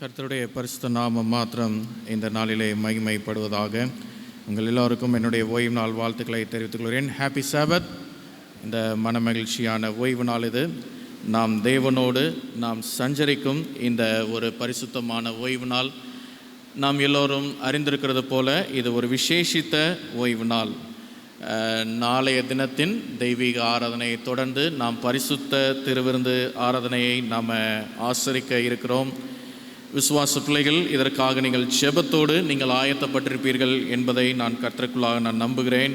கர்த்தருடைய பரிசுத்த நாமம் மாத்திரம் இந்த நாளிலே மகிமைப்படுவதாக. உங்கள் எல்லோருக்கும் என்னுடைய ஓய்வு நாள் வாழ்த்துக்களை தெரிவித்துக் கொள்கிறேன். ஹாப்பி சாபத். இந்த மனமகிழ்ச்சியான ஓய்வு நாள் இது. நாம் தேவனோடு நாம் சஞ்சரிக்கும் இந்த ஒரு பரிசுத்தமான ஓய்வு நாள். நாம் எல்லோரும் அறிந்திருக்கிறது போல இது ஒரு விசேஷித்த ஓய்வு நாள். நாளைய தினத்தின் தெய்வீக ஆராதனையை தொடர்ந்து நாம் பரிசுத்த திருவிருந்து ஆராதனையை நாம் ஆசரிக்க இருக்கிறோம். விசுவாச பிள்ளைகள், இதற்காக நீங்கள் ஜெபத்தோடு நீங்கள் ஆயத்தப்பட்டிருப்பீர்கள் என்பதை நான் கர்த்தருக்குள்ளாக நான் நம்புகிறேன்.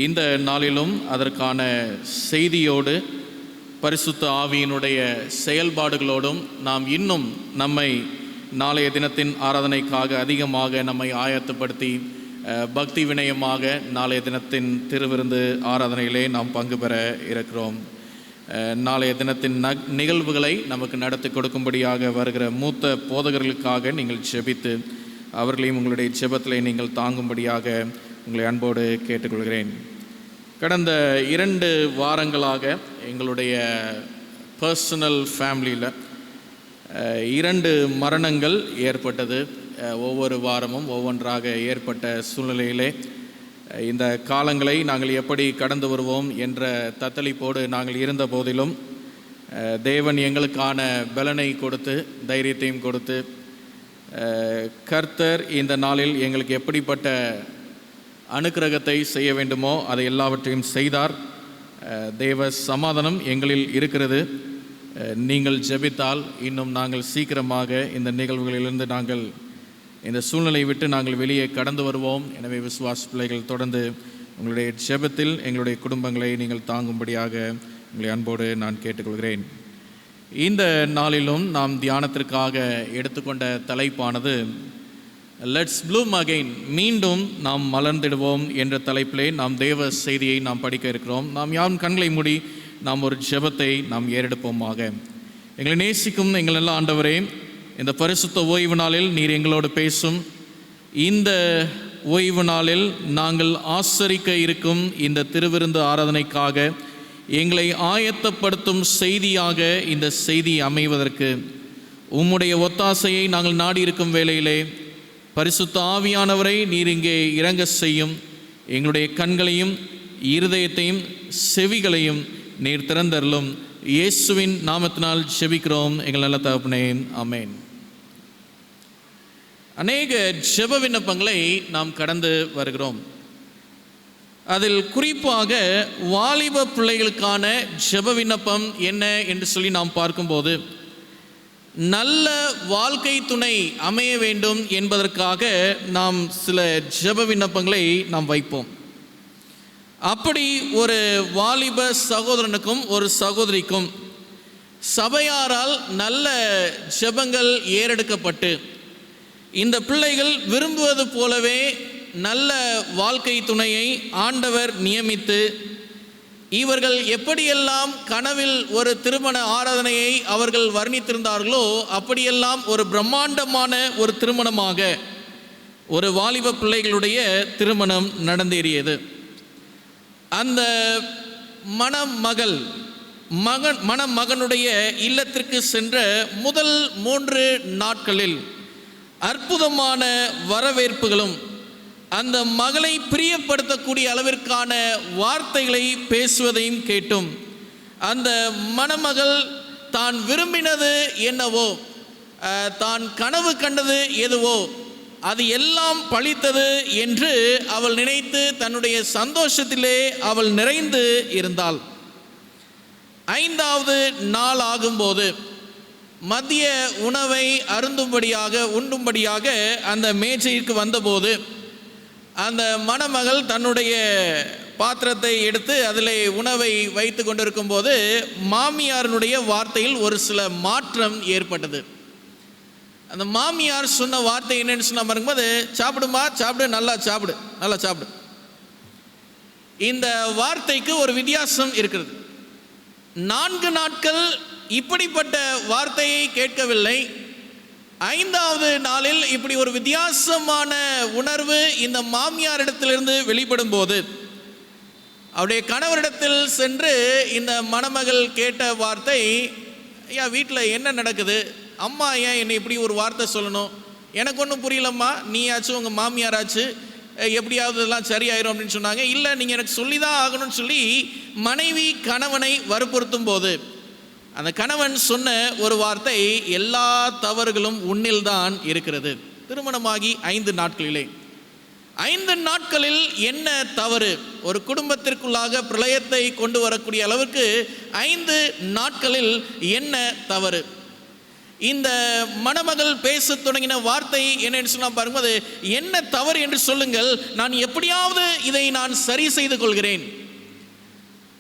இந்த நாளிலும் அதற்கான செய்தியோடு பரிசுத்த ஆவியினுடைய செயல்பாடுகளோடும் நாம் இன்னும் நம்மை நாளைய தினத்தின் ஆராதனைக்காக அதிகமாக நம்மை ஆயத்தப்படுத்தி பக்தி வினயமாக நாளைய தினத்தின் திருவிருந்து ஆராதனையிலே நாம் பங்கு பெற இருக்கிறோம். நாளைய தினத்தின் நிகழ்வுகளை நமக்கு நடத்தி கொடுக்கும்படியாக வருகிற மூத்த போதகர்களுக்காக நீங்கள் ஜெபித்து அவர்களையும் உங்களுடைய ஜெபத்திலே நீங்கள் தாங்கும்படியாக உங்களை அன்போடு கேட்டுக்கொள்கிறேன். கடந்த 2 வாரங்களாக எங்களுடைய பர்சனல் ஃபேமிலியில் 2 மரணங்கள் ஏற்பட்டது. ஒவ்வொரு வாரமும் ஒவ்வொன்றாக ஏற்பட்ட சூழ்நிலையிலே இந்த காலங்களை நாங்கள் எப்படி கடந்து வருவோம் என்ற தத்தளிப்போடு நாங்கள் இருந்த போதிலும் தேவன் எங்களுக்கான பலனை கொடுத்து தைரியத்தையும் கொடுத்து கர்த்தர் இந்த நாளில் எங்களுக்கு எப்படிப்பட்ட அனுக்கிரகத்தை செய்ய வேண்டுமோ அதை எல்லாவற்றையும் செய்தார். தேவ சமாதானம் எங்களில் இருக்கிறது. நீங்கள் ஜெபித்தால் இன்னும் நாங்கள் சீக்கிரமாக இந்த நிகழ்வுகளிலிருந்து நாங்கள் இந்த சூழ்நிலையை விட்டு நாங்கள் வெளியே கடந்து வருவோம். எனவே விசுவாச பிள்ளைகள், தொடர்ந்து உங்களுடைய ஜெபத்தில் எங்களுடைய குடும்பங்களை நீங்கள் தாங்கும்படியாக உங்களை அன்போடு நான் கேட்டுக்கொள்கிறேன். இந்த நாளிலும் நாம் தியானத்திற்காக எடுத்துக்கொண்ட தலைப்பானது லெட்ஸ் ப்ளூம் அகெயின், மீண்டும் நாம் மலர்ந்திடுவோம் என்ற தலைப்பிலே நாம் தேவ செய்தியை நாம் படிக்க இருக்கிறோம். நாம் யாரும் கண்களை மூடி நாம் ஒரு ஜெபத்தை நாம் ஏறெடுப்போமாக. எங்களை நேசிக்கும் எங்கள் நல்ல ஆண்டவரே, இந்த பரிசுத்த ஓய்வு நாளில் நீர் எங்களோடு பேசும். இந்த ஓய்வு நாளில் நாங்கள் ஆசரிக்க இருக்கும் இந்த திருவிருந்து ஆராதனைக்காக எங்களை ஆயத்தப்படுத்தும் செய்தியாக இந்த செய்தி அமைவதற்கு உம்முடைய ஒத்தாசையை நாங்கள் நாடியிருக்கும் வேளையிலே பரிசுத்த ஆவியானவரை நீர் இங்கே இறங்க செய்யும். எங்களுடைய கண்களையும் இருதயத்தையும் செவிகளையும் நீர் திறந்தருளும். இயேசுவின் நாமத்தினால் ஜெபிக்கிறோம் எங்கள் நல்ல தகப்பனே, ஆமென். அநேக ஜெப விண்ணப்பங்களை நாம் கடந்து வருகிறோம். அதில் குறிப்பாக வாலிப பிள்ளைகளுக்கான ஜெப விண்ணப்பம் என்ன என்று சொல்லி நாம் பார்க்கும்போது, நல்ல வாழ்க்கை துணை அமைய வேண்டும் என்பதற்காக நாம் சில ஜெப விண்ணப்பங்களை நாம் வைப்போம். அப்படி ஒரு வாலிப சகோதரனுக்கும் ஒரு சகோதரிக்கும் சபையாரால் நல்ல ஜெபங்கள் ஏறெடுக்கப்பட்டு இந்த பிள்ளைகள் விரும்புவது போலவே நல்ல வாழ்க்கை துணையை ஆண்டவர் நியமித்து இவர்கள் எப்படியெல்லாம் கனவில் ஒரு திருமண ஆராதனையை அவர்கள் வர்ணித்திருந்தார்களோ அப்படியெல்லாம் ஒரு பிரம்மாண்டமான ஒரு திருமணமாக ஒரு வாலிப பிள்ளைகளுடைய திருமணம் நடந்தேறியது. அந்த மணமகனுடைய இல்லத்திற்கு சென்ற முதல் 3 நாட்களில் அற்புதமான வரவேற்புகளும் அந்த மகளை பிரியப்படுத்தக்கூடிய அளவிற்கான வார்த்தைகளை பேசுவதையும் கேட்டும் அந்த மணமகள் தான் விரும்பினது என்னவோ, தான் கனவு கண்டது எதுவோ அது எல்லாம் பலித்தது என்று அவள் நினைத்து தன்னுடைய சந்தோஷத்திலே அவள் நிறைந்து இருந்தாள். 5வது நாள் ஆகும்போது மதிய உணவை உண்டும்படியாக அந்த மேஜைக்கு வந்தபோது அந்த மணமகள் தன்னுடைய பாத்திரத்தை எடுத்து அதில் உணவை வைத்து கொண்டிருக்கும் போது மாமியாரினுடைய வார்த்தையில் ஒரு சில மாற்றம் ஏற்பட்டது. அந்த மாமியார் சொன்ன வார்த்தை என்னன்னு சொன்ன பாருங்கும்போது, சாப்பிடுமா, சாப்பிடு, நல்லா சாப்பிடு, நல்லா சாப்பிடு. இந்த வார்த்தைக்கு ஒரு வித்தியாசம் இருக்கிறது. 4 நாட்கள் இப்படிப்பட்ட வார்த்தையை கேட்கவில்லை. 5வது நாளில் இப்படி ஒரு வித்தியாசமான உணர்வு இந்த மாமியாரிடத்திலிருந்து வெளிப்படும் போது அவருடைய கணவரிடத்தில் சென்று இந்த மணமகள் கேட்ட வார்த்தை, ஐயா வீட்டில் என்ன நடக்குது, அம்மா ஏன் என்னை இப்படி ஒரு வார்த்தை சொல்லணும், எனக்கு ஒன்றும் புரியலம்மா, நீயாச்சும் உங்கள் மாமியாராச்சு எப்படியாவது இதெல்லாம் சரியாயிரும் அப்படின்னு சொன்னாங்க. இல்லை, நீங்கள் எனக்கு சொல்லி தான் ஆகணும்னு சொல்லி மனைவி கணவனை வற்புறுத்தும் போது அந்த கணவன் சொன்ன ஒரு வார்த்தை, எல்லா தவறுகளும் உன்னில் தான் இருக்கிறது. திருமணமாகி 5 நாட்களிலே 5 நாட்களில் என்ன தவறு? ஒரு குடும்பத்திற்குள்ளாக பிரளயத்தை கொண்டு வரக்கூடிய அளவுக்கு 5 நாட்களில் என்ன தவறு? இந்த மணமகள் பேச தொடங்கின வார்த்தை என்னன்னு சொன்னா பாரும்போது, என்ன தவறு என்று சொல்லுங்கள், நான் எப்படியாவது இதை நான் சரி செய்து கொள்கிறேன்.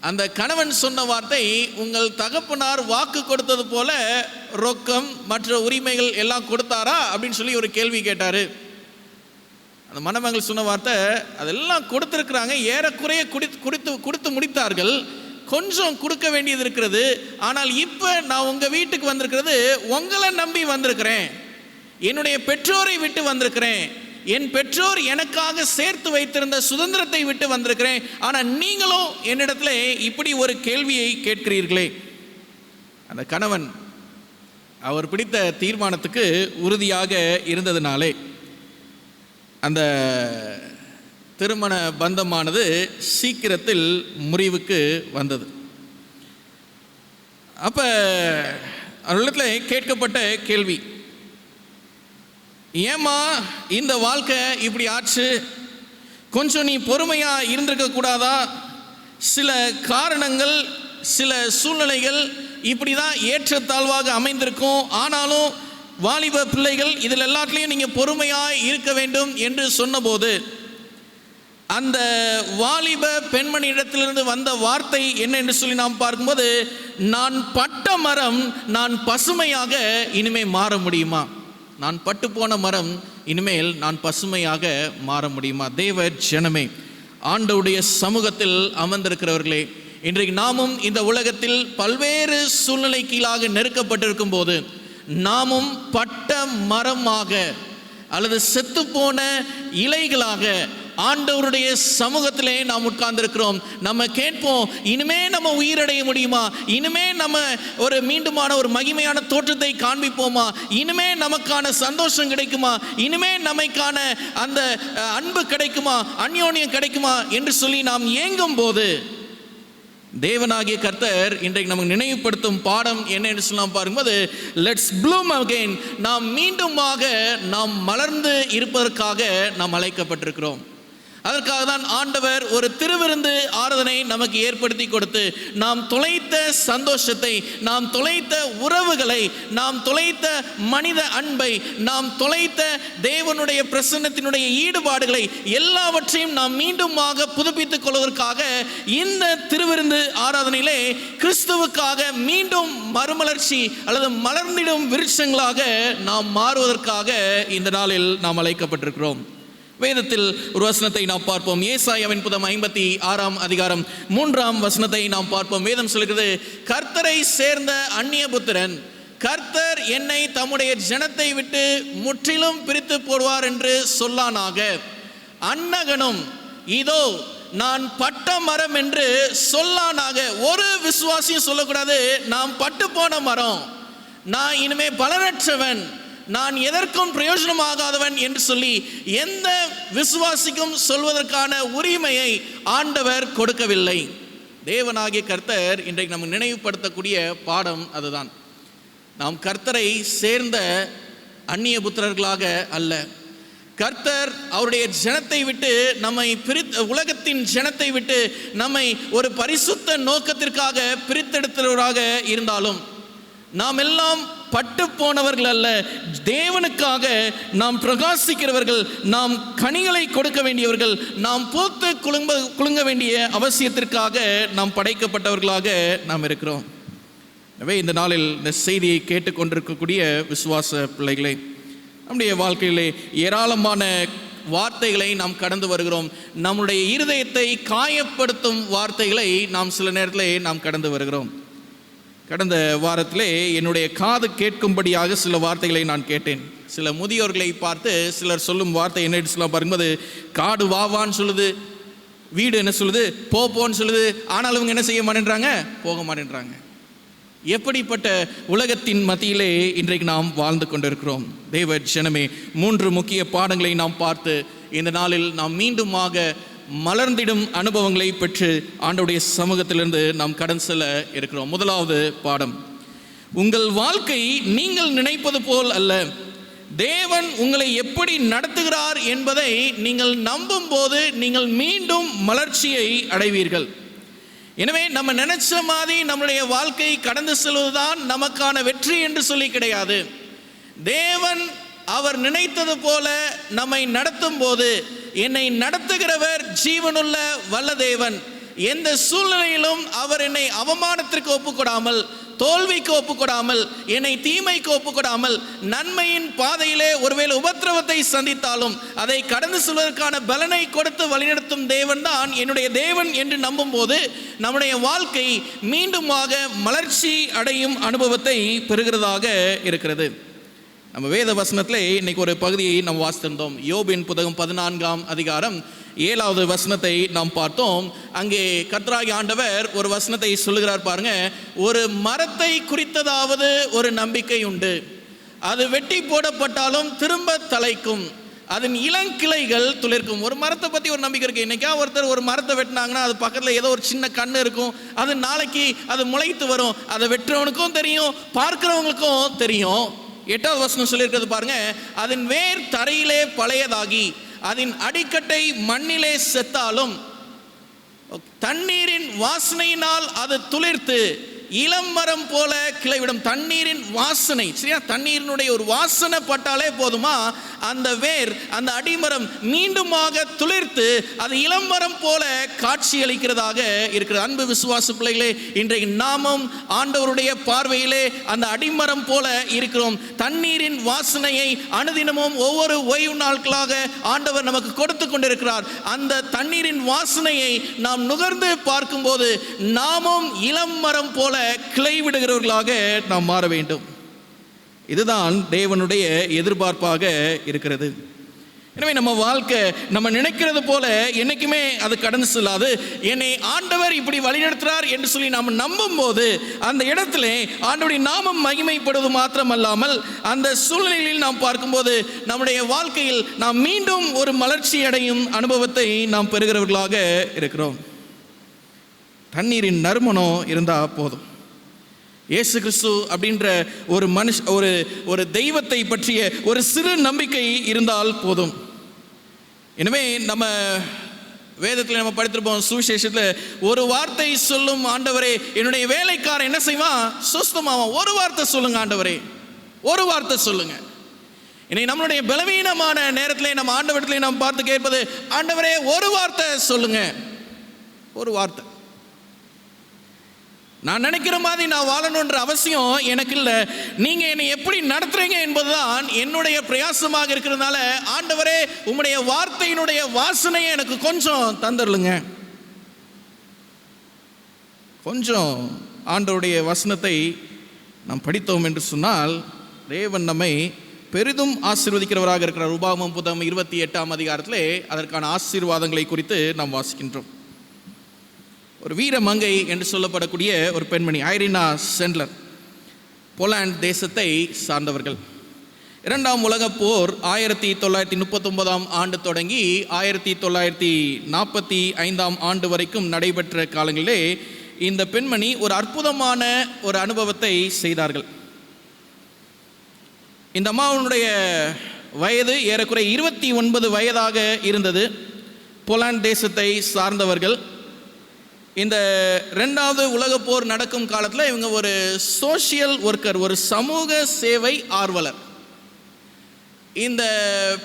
அந்த கணவன் சொன்ன வார்த்தை, உங்கள் தகப்பனார் வாக்கு கொடுத்தது போல ரொக்கம் மற்ற உரிமைகள் எல்லாம் கொடுத்தாரா அப்படின்னு சொல்லி ஒரு கேள்வி கேட்டாரு. அந்த மணமகள் சொன்ன வார்த்தை, அதெல்லாம் கொடுத்துருக்குறாங்க, ஏறக்குறைய கொடுத்து முடித்தார்கள், கொஞ்சம் கொடுக்க வேண்டியது இருக்கிறது. ஆனால் இப்போ நான் உங்கள் வீட்டுக்கு வந்திருக்கிறது உங்களை நம்பி வந்திருக்கிறேன், என்னுடைய பெற்றோரை விட்டு வந்திருக்கிறேன், என் பெற்றோர் எனக்காக சேர்த்து வைத்திருந்த சுதந்திரத்தை விட்டு வந்திருக்கிறேன். ஆனால் நீங்களும் என்னிடத்துல இப்படி ஒரு கேள்வியை கேட்கிறீர்களே. அந்த கணவன் அவர் பிடித்த தீர்மானத்துக்கு உறுதியாக இருந்ததினாலே அந்த திருமண பந்தமானது சீக்கிரத்தில் முறிவுக்கு வந்தது. அப்போ அவர்களிடத்தில் கேட்கப்பட்ட கேள்வி, ஏம்மா இந்த வாழ்க்கை இப்படி ஆச்சு, கொஞ்சம் நீ பொறுமையாக இருந்திருக்க கூடாதா? சில காரணங்கள், சில சூழ்நிலைகள் இப்படி தான் ஏற்றத்தாழ்வாக அமைந்திருக்கும், ஆனாலும் வாலிப பிள்ளைகள் இதில் எல்லாத்துலேயும் நீங்கள் பொறுமையாக இருக்க வேண்டும் என்று சொன்னபோது அந்த வாலிப பெண்மணி இடத்திலிருந்து வந்த வார்த்தை என்ன என்று சொல்லி நாம் பார்க்கும்போது, நான் பட்ட மரம் நான் பசுமையாக இனிமேல் மாற முடியுமா? நான் பட்டு போன மரம் இனிமேல் நான் பசுமையாக மாற முடியுமா? தேவ ஜனமே, ஆண்டவருடைய சமூகத்தில் அமர்ந்திருக்கிறவர்களே, இன்றைக்கு நாமும் இந்த உலகத்தில் பல்வேறு சூழ்நிலை கீழாக நெருக்கப்பட்டிருக்கும் போது நாமும் பட்ட மரமாக அல்லது செத்துப்போன இலைகளாக ஆண்டவருடைய சமூகத்திலே நாம் உட்கார்ந்திருக்கிறோம். நம்ம கேட்போம், இனிமே நம்ம உயிரடைய முடியுமா? இனிமே நம்ம ஒரு மீண்டுமான ஒரு மகிமையான தோற்றத்தை காண்பிப்போமா? இனிமே நமக்கான சந்தோஷம் கிடைக்குமா? இனிமே நமக்கான அந்த அன்பு கிடைக்குமா? அந்யோன்யம் கிடைக்குமா என்று சொல்லி நாம் ஏங்கும் போது தேவனாகிய கர்த்தர் இன்றைக்கு நமக்கு நினைவுபடுத்தும் பாடம் என்ன என்று சொல்லலாம் பாரும்போது, லெட்ஸ் ப்ளூம் அகைன். நாம் மீண்டுமாக நாம் மலர்ந்து இருப்பதற்காக நாம் அழைக்கப்பட்டிருக்கிறோம். அதற்காக தான் ஆண்டவர் ஒரு திருவிருந்து ஆராதனை நமக்கு ஏற்படுத்தி கொடுத்து, நாம் தொலைத்த சந்தோஷத்தை, நாம் தொலைத்த உறவுகளை, நாம் தொலைத்த மனித அன்பை, நாம் தொலைத்த தேவனுடைய பிரசன்னத்தினுடைய ஈடுபாடுகளை எல்லாவற்றையும் நாம் மீண்டுமாக புதுப்பித்துக் கொள்வதற்காக இந்த திருவிருந்து ஆராதனையிலே கிறிஸ்துவுக்காக மீண்டும் மறுமலர்ச்சி அல்லது மலர்ந்திடும் விருட்சங்களாக நாம் மாறுவதற்காக இந்த நாளில் நாம் அழைக்கப்பட்டிருக்கிறோம். வேதத்தில் ஒரு வசனத்தை நாம் பார்ப்போம். ஏசாயாவின் புத்தகம் 56ஆம் அதிகாரம் 3ஆம் வசனத்தை நாம் பார்ப்போம். வேதம் சொல்கிறது, கர்த்தரை சேர்ந்த அந்நிய புத்திரன் கர்த்தர் என்னை தம்முடைய ஜனத்தை விட்டு முற்றிலும் பிரித்து போடுவார் என்று சொல்லானாக. அன்னகனும் இதோ நான் பட்ட மரம் என்று சொல்லானாக. ஒரு விசுவாசியும் சொல்லக்கூடாது நாம் பட்டு போன மரம், நான் இனிமே பலனற்றவன், நான் எதற்கும் பிரயோஜனமாகாதவன் என்று சொல்லி எந்த விசுவாசிக்கும் சொல்வதற்கான உரிமையை ஆண்டவர் கொடுக்கவில்லை. தேவனாகிய கர்த்தர் இன்றைக்கு நமக்கு நினைவுபடுத்தக்கூடிய பாடம் அதுதான். நாம் கர்த்தரை சேர்ந்த அந்நிய புத்திரர்களாக அல்ல, கர்த்தர் அவருடைய ஜனத்தை விட்டு நம்மை உலகத்தின் ஜனத்தை விட்டு நம்மை ஒரு பரிசுத்த நோக்கத்திற்காக பிரித்தெடுத்தவராக இருந்தாலும் நாம் எல்லாம் பட்டு போனவர்கள் அல்ல, தேவனுக்காக நாம் பிரகாசிக்கிறவர்கள், நாம் கனிகளை கொடுக்க வேண்டியவர்கள், நாம் பூத்து குலுங்க வேண்டிய அவசியத்திற்காக நாம் படைக்கப்பட்டவர்களாக நாம் இருக்கிறோம். எனவே இந்த நாளில் இந்த செய்தியை கேட்டுக்கொண்டிருக்கக்கூடிய விசுவாச பிள்ளைகளை, நம்முடைய வாழ்க்கையிலே ஏராளமான வார்த்தைகளை நாம் கடந்து வருகிறோம். நம்முடைய இருதயத்தை காயப்படுத்தும் வார்த்தைகளை நாம் சில நேரத்திலே நாம் கடந்து வருகிறோம். கடந்த வாரத்திலே என்னுடைய காது கேட்கும்படியாக சில வார்த்தைகளை நான் கேட்டேன். சில முதியோர்களை பார்த்து சிலர் சொல்லும் வார்த்தை என்ன சொல்லலாம் பாரும்போது, காடு வாவான்னு சொல்லுது, வீடு என்ன சொல்லுது, போன்னு சொல்லுது, ஆனால் அவங்க என்ன செய்ய மாட்டேன்றாங்க, போக மாட்டேன்றாங்க. எப்படிப்பட்ட உலகத்தின் மத்தியிலே இன்றைக்கு நாம் வாழ்ந்து கொண்டிருக்கிறோம். தேவ ஜனமே, 3 முக்கிய பாடங்களை நாம் பார்த்து இந்த நாளில் நாம் மீண்டுமாக மலர்ந்திடும் அனுபவங்களை பெற்று ஆண்டவருடைய சமூகத்திலிருந்து நாம் கடன் செல்ல இருக்கிறோம். முதலாவது பாடம், உங்கள் வாழ்க்கை நீங்கள் நினைப்பது போல் அல்ல. தேவன் உங்களை எப்படி நடத்துகிறார் என்பதை நீங்கள் நம்பும் போது நீங்கள் மீண்டும் மலர்ச்சியை அடைவீர்கள். எனவே நம்ம நினைச்ச மாதிரி நம்முடைய வாழ்க்கை கடந்து செல்வதுதான் நமக்கான வெற்றி என்று சொல்லி கிடையாது. தேவன் அவர் நினைத்தது போல நம்மை நடத்தும் போது, என்னை நடத்துகிறவர் ஜீவனுள்ள வல்ல தேவன், எந்த சூழ்நிலையிலும் அவர் என்னை அவமானத்திற்கு ஒப்புக்கொடாமல், தோல்விக்கு ஒப்புக்கொடாமல், என்னை தீமைக்கு ஒப்புக்கொடாமல், நன்மையின் பாதையிலே ஒருவேளை உபத்திரவத்தை சந்தித்தாலும் அதை கடந்து செல்வதற்கான பலனை கொடுத்து வழிநடத்தும் தேவன் தான் என்னுடைய தேவன் என்று நம்பும் போது நம்முடைய வாழ்க்கை மீண்டுமாக மலர்ச்சி அடையும் அனுபவத்தை பெறுகிறதாக இருக்கிறது. நம்ம வேத வசனத்திலே இன்னைக்கு ஒரு பகுதியை நாம் வாசித்திருந்தோம். யோபின் புத்தகம் 14ஆம் அதிகாரம் 7வது வசனத்தை நாம் பார்த்தோம். அங்கே கர்த்தராகிய ஆண்டவர் ஒரு வசனத்தை சொல்லுகிறார் பாருங்க. ஒரு மரத்தை குறித்ததாவது ஒரு நம்பிக்கை உண்டு, அது வெட்டி போடப்பட்டாலும் திரும்ப தழைக்கும், அதன் இளங்கிளைகள் துளிர்க்கும். ஒரு மரத்தை பற்றி ஒரு நம்பிக்கை இருக்குது. இன்றைக்கா ஒருத்தர் ஒரு மரத்தை வெட்டினாங்கன்னா அது பக்கத்தில் ஏதோ ஒரு சின்ன கண்ணு இருக்கும், அது நாளைக்கு அது முளைத்து வரும். அதை வெட்டுறவனுக்கும் தெரியும், பார்க்கிறவங்களுக்கும் தெரியும். 8வது வசனம் சொல்லியிருக்கிறது பாருங்க, அதன் வேர் தரையிலே பழையதாகி அதன் அடிக்கட்டை மண்ணிலே செத்தாலும் தண்ணீரின் வாசனையினால் அது துளிர்த்து இளம் மரம் போல கிளைவிடும். தண்ணீரின் வாசனை, சரியா? தண்ணீரினுடைய ஒரு வாசனை பட்டாலே போதுமா, அந்த வேர், அந்த அடிமரம் மீண்டுமாக துளிர்த்து அது இளம் மரம் போல காட்சி அளிக்கிறதாக இருக்கிறது. அன்பு விசுவாச பிள்ளைகளே, இன்றைக்கு நாமும் ஆண்டவருடைய பார்வையிலே அந்த அடிமரம் போல இருக்கிறோம். தண்ணீரின் வாசனையை அனுதினமும் ஒவ்வொரு ஓய்வு நாட்களாக ஆண்டவர் நமக்கு கொடுத்து கொண்டிருக்கிறார். அந்த தண்ணீரின் வாசனையை நாம் நுகர்ந்து பார்க்கும்போது நாமும் இளம் மரம் போல கிளை விடுகிறவர்களாக நாம் மாற வேண்டும். இதுதான் தேவனுடைய எதிர்பார்ப்பாக இருக்கிறது. எனவே நம்ம வாழ்க்கை நம்ம நினைக்கிறது போல என்னைக்குமே அது கடந்து செல்லாது. என்னை ஆண்டவர் இப்படி வழிநடத்துறார் என்று சொல்லி நாம் நம்பும் போது அந்த இடத்துல ஆண்டவருடைய நாமம் மகிமைப்படுவது மாத்திரமல்லாமல் அந்த சூழ்நிலையில் நாம் பார்க்கும்போது நம்முடைய வாழ்க்கையில் நாம் மீண்டும் ஒரு மலர்ச்சி அடையும் அனுபவத்தை நாம் பெறுகிறவர்களாக இருக்கிறோம். தண்ணீரின் நறுமணம் இருந்தால் போதும். இயேசு கிறிஸ்து அப்படின்ற ஒரு ஒரு தெய்வத்தை பற்றிய ஒரு சிறு நம்பிக்கை இருந்தால் போதும். எனவே நம்ம வேதத்தில் நம்ம படித்திருப்போம், சுவிசேஷத்தில் ஒரு வார்த்தை சொல்லும் ஆண்டவரே, என்னுடைய வேலைக்காரன் என்ன செய்வான்? சுஸ்தமாவான். ஒரு வார்த்தை சொல்லுங்க ஆண்டவரே, ஒரு வார்த்தை சொல்லுங்க. இன்னைக்கு நம்மளுடைய பலவீனமான நேரத்தில் நம்ம ஆண்டவரத்திலே நாம் பார்த்து கேட்பது, ஆண்டவரே ஒரு வார்த்தை சொல்லுங்க, ஒரு வார்த்தை. நான் நினைக்கிற மாதிரி நான் வாழணுன்ற அவசியம் எனக்கு இல்லை, நீங்கள் என்னை எப்படி நடத்துறீங்க என்பதுதான் என்னுடைய பிரயாசமாக இருக்கிறதுனால ஆண்டவரே உம்முடைய வார்த்தையினுடைய வாசனையை எனக்கு கொஞ்சம் தந்துடலுங்க. கொஞ்சம் ஆண்டவருடைய வசனத்தை நாம் படித்தோம் என்று சொன்னால் தேவன் நம்மை பெரிதும் ஆசீர்வதிக்கிறவராக இருக்கிறார். உபாகமம் புத்தகம் 28ஆம் அதிகாரத்திலே அதற்கான ஆசீர்வாதங்களை குறித்து நாம் வாசிக்கின்றோம். ஒரு வீரமங்கை என்று சொல்லப்படக்கூடிய ஒரு பெண்மணி, ஐரினா சென்ட்லர், போலாந்து தேசத்தை சார்ந்தவர்கள். 2ஆம் உலகப் போர் 1939ஆம் ஆண்டு தொடங்கி 1945ஆம் ஆண்டு வரைக்கும் நடைபெற்ற காலங்களிலே இந்த பெண்மணி ஒரு அற்புதமான ஒரு அனுபவத்தை செய்தார்கள். இந்த அம்மாவுடைய வயது ஏறக்குறை 29 வயதாக இருந்தது. போலாந்து தேசத்தை சார்ந்தவர்கள். இந்த 2வது உலகப் போர் நடக்கும் காலத்தில் இவங்க ஒரு சோஷியல் ஒர்க்கர், ஒரு சமூக சேவை ஆர்வலர். இந்த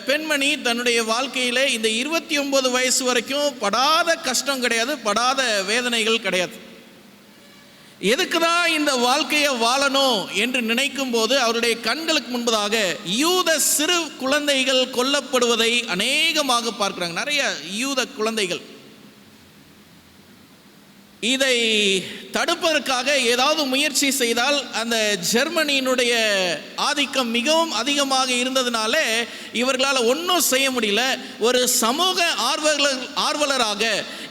பெண்மணி தன்னுடைய வாழ்க்கையில் இந்த 29 வயசு வரைக்கும் படாத கஷ்டம் கிடையாது, படாத வேதனைகள் கிடையாது. எதுக்கு தான் இந்த வாழ்க்கையை வாழணும் என்று நினைக்கும் போது அவருடைய கண்களுக்கு முன்பதாக யூத சிறு குழந்தைகள் கொல்லப்படுவதை அநேகமாக பார்க்குறாங்க. நிறைய யூத குழந்தைகள் இதை தடுப்பதற்காக ஏதாவது முயற்சி செய்தால் அந்த ஜெர்மனியினுடைய ஆதிக்கம் மிகவும் அதிகமாக இருந்ததுனால இவர்களால் ஒன்றும் செய்ய முடியல. ஒரு சமூக ஆர்வலராக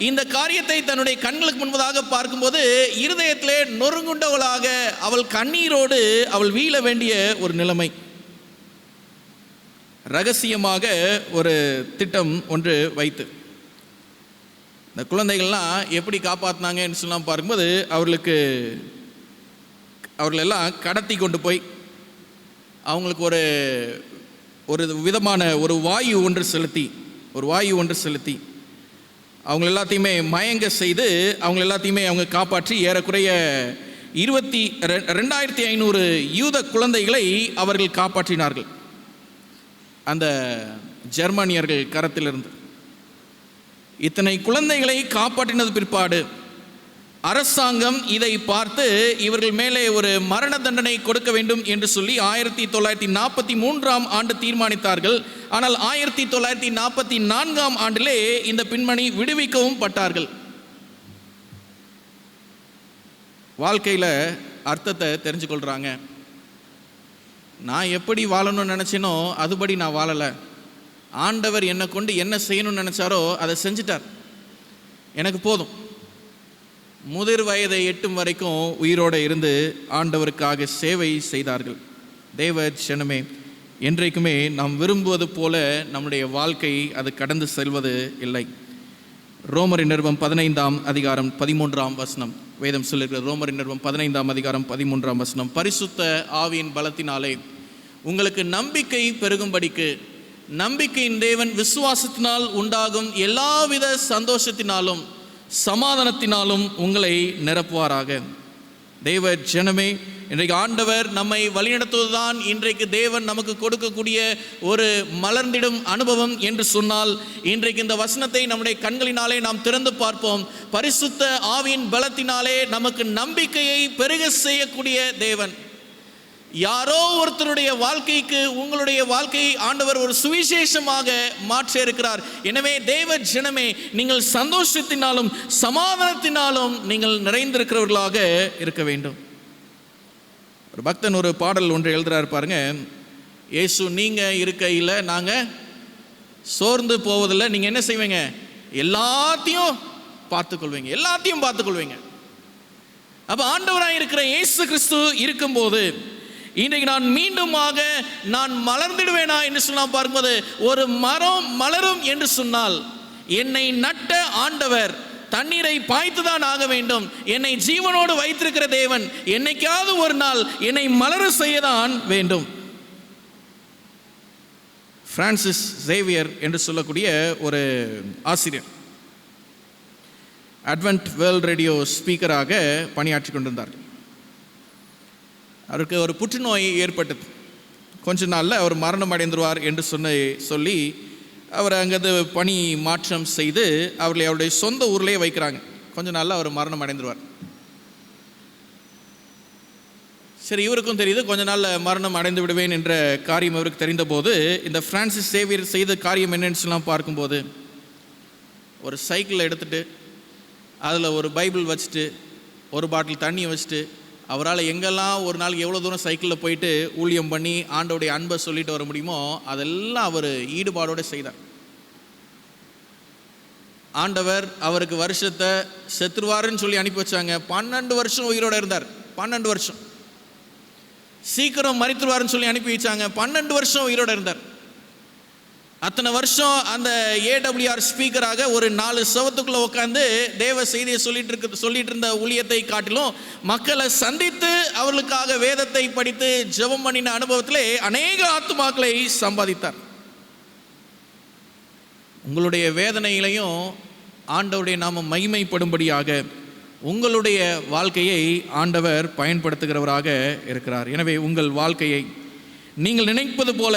இந்த காரியத்தை தன்னுடைய கண்களுக்கு முன்பதாக பார்க்கும்போது இருதயத்திலே நொறுங்குண்டவளாக அவள் கண்ணீரோடு அவள் வீழ வேண்டிய ஒரு நிலைமை. ரகசியமாக ஒரு திட்டம் ஒன்று வைத்து இந்த குழந்தைகள்லாம் எப்படி காப்பாற்றினாங்கன்னு சொல்லலாம் பார்க்கும்போது அவர்களெல்லாம் கடத்தி கொண்டு போய் அவங்களுக்கு ஒரு விதமான ஒரு வாயு ஒன்று செலுத்தி அவங்க எல்லாத்தையுமே மயங்க செய்து அவங்க எல்லாத்தையுமே அவங்க காப்பாற்றி ஏறக்குறைய 22,500 யூத குழந்தைகளை அவர்கள் காப்பாற்றினார்கள் அந்த ஜெர்மானியர்கள் கரத்திலிருந்து. இத்தனை குழந்தைகளை காப்பாற்றினது பிற்பாடு அரசாங்கம் இதை பார்த்து இவர்கள் மேலே ஒரு மரண தண்டனை கொடுக்க வேண்டும் என்று சொல்லி 1943ஆம் ஆண்டு தீர்மானித்தார்கள். ஆனால் 1944ஆம் ஆண்டிலே இந்த பெண்மணி விடுவிக்கவும் பட்டார்கள். வாழ்க்கையில் அர்த்தத்தை தெரிஞ்சு கொள்கிறாங்க. நான் எப்படி வாழணும்னு நினச்சினோ அதுபடி நான் வாழலை. ஆண்டவர் என்னை கொண்டு என்ன செய்யணும்னு நினச்சாரோ அதை செஞ்சிட்டார், எனக்கு போதும். முதிர் வயதை எட்டும் வரைக்கும் உயிரோடு இருந்து ஆண்டவருக்காக சேவை செய்தார்கள். தேவ ஜனமே, என்றைக்குமே நாம் விரும்புவது போல நம்முடைய வாழ்க்கை அது கடந்து செல்வது இல்லை. ரோமரின் நிருபம் 15ஆம் அதிகாரம் 13ஆம் வசனம் வேதம் சொல்லுகிற ரோமரின் நிருபம் 15ஆம் அதிகாரம் 13ஆம் வசனம், பரிசுத்த ஆவியின் பலத்தினாலே உங்களுக்கு நம்பிக்கை பெருகும்படிக்கு நம்பிக்கையின் தேவன் விசுவாசத்தினால் உண்டாகும் எல்லாவித சந்தோஷத்தினாலும் சமாதானத்தினாலும் உங்களை நிரப்புவாராக. தேவ ஜனமே, இன்றைக்கு ஆண்டவர் நம்மை வழிநடத்துவதுதான் இன்றைக்கு தேவன் நமக்கு கொடுக்கக்கூடிய ஒரு மலர்ந்திடும் அனுபவம் என்று சொன்னால், இன்றைக்கு இந்த வசனத்தை நம்முடைய கண்களினாலே நாம் திறந்து பார்ப்போம். பரிசுத்த ஆவியின் பலத்தினாலே நமக்கு நம்பிக்கையை பெருக செய்யக்கூடிய தேவன். யாரோ ஒருத்தருடைய வாழ்க்கைக்கு உங்களுடைய வாழ்க்கையை ஆண்டவர் ஒரு சுவிசேஷமாக மாற்ற இருக்கிறார். எனவே தேவ ஜனமே, நீங்கள் சந்தோஷத்தினாலும் சமாதானத்தினாலும் நீங்கள் நிறைந்திருக்கிறவர்களாக இருக்க வேண்டும். ஒரு பக்தன் ஒரு பாடல் ஒன்று எழுதுறாரு பாருங்க. இயேசு நீங்கள் இருக்கையில் நாங்கள் சோர்ந்து போவதில்லை. நீங்கள் என்ன செய்வீங்க? எல்லாத்தையும் பார்த்துக்கொள்வீங்க. அப்போ ஆண்டவராக இருக்கிற இயேசு கிறிஸ்து இருக்கும்போது இன்றைக்கு நான் மீண்டுமாக நான் மலர்ந்திடுவேனா என்று சொன்னால் பார்க்கும்போது, ஒரு மரம் மலரும் என்று சொன்னால் என்னை நட்ட ஆண்டவர் தண்ணீரை பாய்த்துதான் ஆக வேண்டும். என்னை ஜீவனோடு வைத்திருக்கிற தேவன் என்னைக்காவது ஒரு நாள் என்னை மலர செய்யதான் வேண்டும். பிரான்சிஸ் சேவியர் என்று சொல்லக்கூடிய ஒரு ஆசிரியர் அட்வென்ட் வேர்ல்ட் ரேடியோ ஸ்பீக்கராக பணியாற்றி கொண்டிருந்தார். அவருக்கு ஒரு புற்றுநோய் ஏற்பட்டது. கொஞ்ச நாளில் அவர் மரணம் அடைந்துருவார் என்று சொல்லி அவர் அங்கேருந்து பணி மாற்றம் செய்து அவருடைய சொந்த ஊர்லேயே வைக்கிறாங்க. கொஞ்ச நாளில் அவர் மரணம் அடைந்துருவார். சரி, இவருக்கும் தெரியுது கொஞ்ச நாளில் மரணம் அடைந்து விடுவேன் என்ற காரியம் அவருக்கு தெரிந்தபோது, இந்த பிரான்சிஸ் சேவியர் செய்த காரியம் என்னன்னு சொல்லலாம் பார்க்கும்போது, ஒரு சைக்கிளை எடுத்துகிட்டு அதில் ஒரு பைபிள் வச்சுட்டு ஒரு பாட்டில் தண்ணி வச்சுட்டு அவரால் எங்கெல்லாம் ஒரு நாள் எவ்வளோ தூரம் சைக்கிளில் போயிட்டு ஊழியம் பண்ணி ஆண்டோடைய அன்பை சொல்லிட்டு வர முடியுமோ அதெல்லாம் அவர் ஈடுபாடோடு செய்தார். ஆண்டவர் அவருக்கு வருஷத்தை செத்துருவாருன்னு சொல்லி அனுப்பி வச்சாங்க. 12 வருஷம் உயிரோடு இருந்தார். 12 வருஷம். சீக்கிரம் மரித்துருவாருன்னு சொல்லி அனுப்பி வச்சாங்க. 12 வருஷம் உயிரோடு இருந்தார். அத்தனை வருஷம் அந்த ஏடபிள்யூஆர் ஸ்பீக்கராக ஒரு 4 சவத்துக்குள்ளே உட்காந்து தேவ செய்தியை சொல்லிட்டு இருந்த ஊழியத்தை காட்டிலும் மக்களை சந்தித்து அவர்களுக்காக வேதத்தை படித்து ஜெபம் பண்ணின அனுபவத்திலே அநேக ஆத்துமாக்களை சம்பாதித்தார். உங்களுடைய வேதனையிலையும் ஆண்டவருடைய நாமம் மகிமைப்படும்படியாக உங்களுடைய வாழ்க்கையை ஆண்டவர் பயன்படுத்துகிறவராக இருக்கிறார். எனவே உங்கள் வாழ்க்கையை நீங்கள் நினைப்பது போல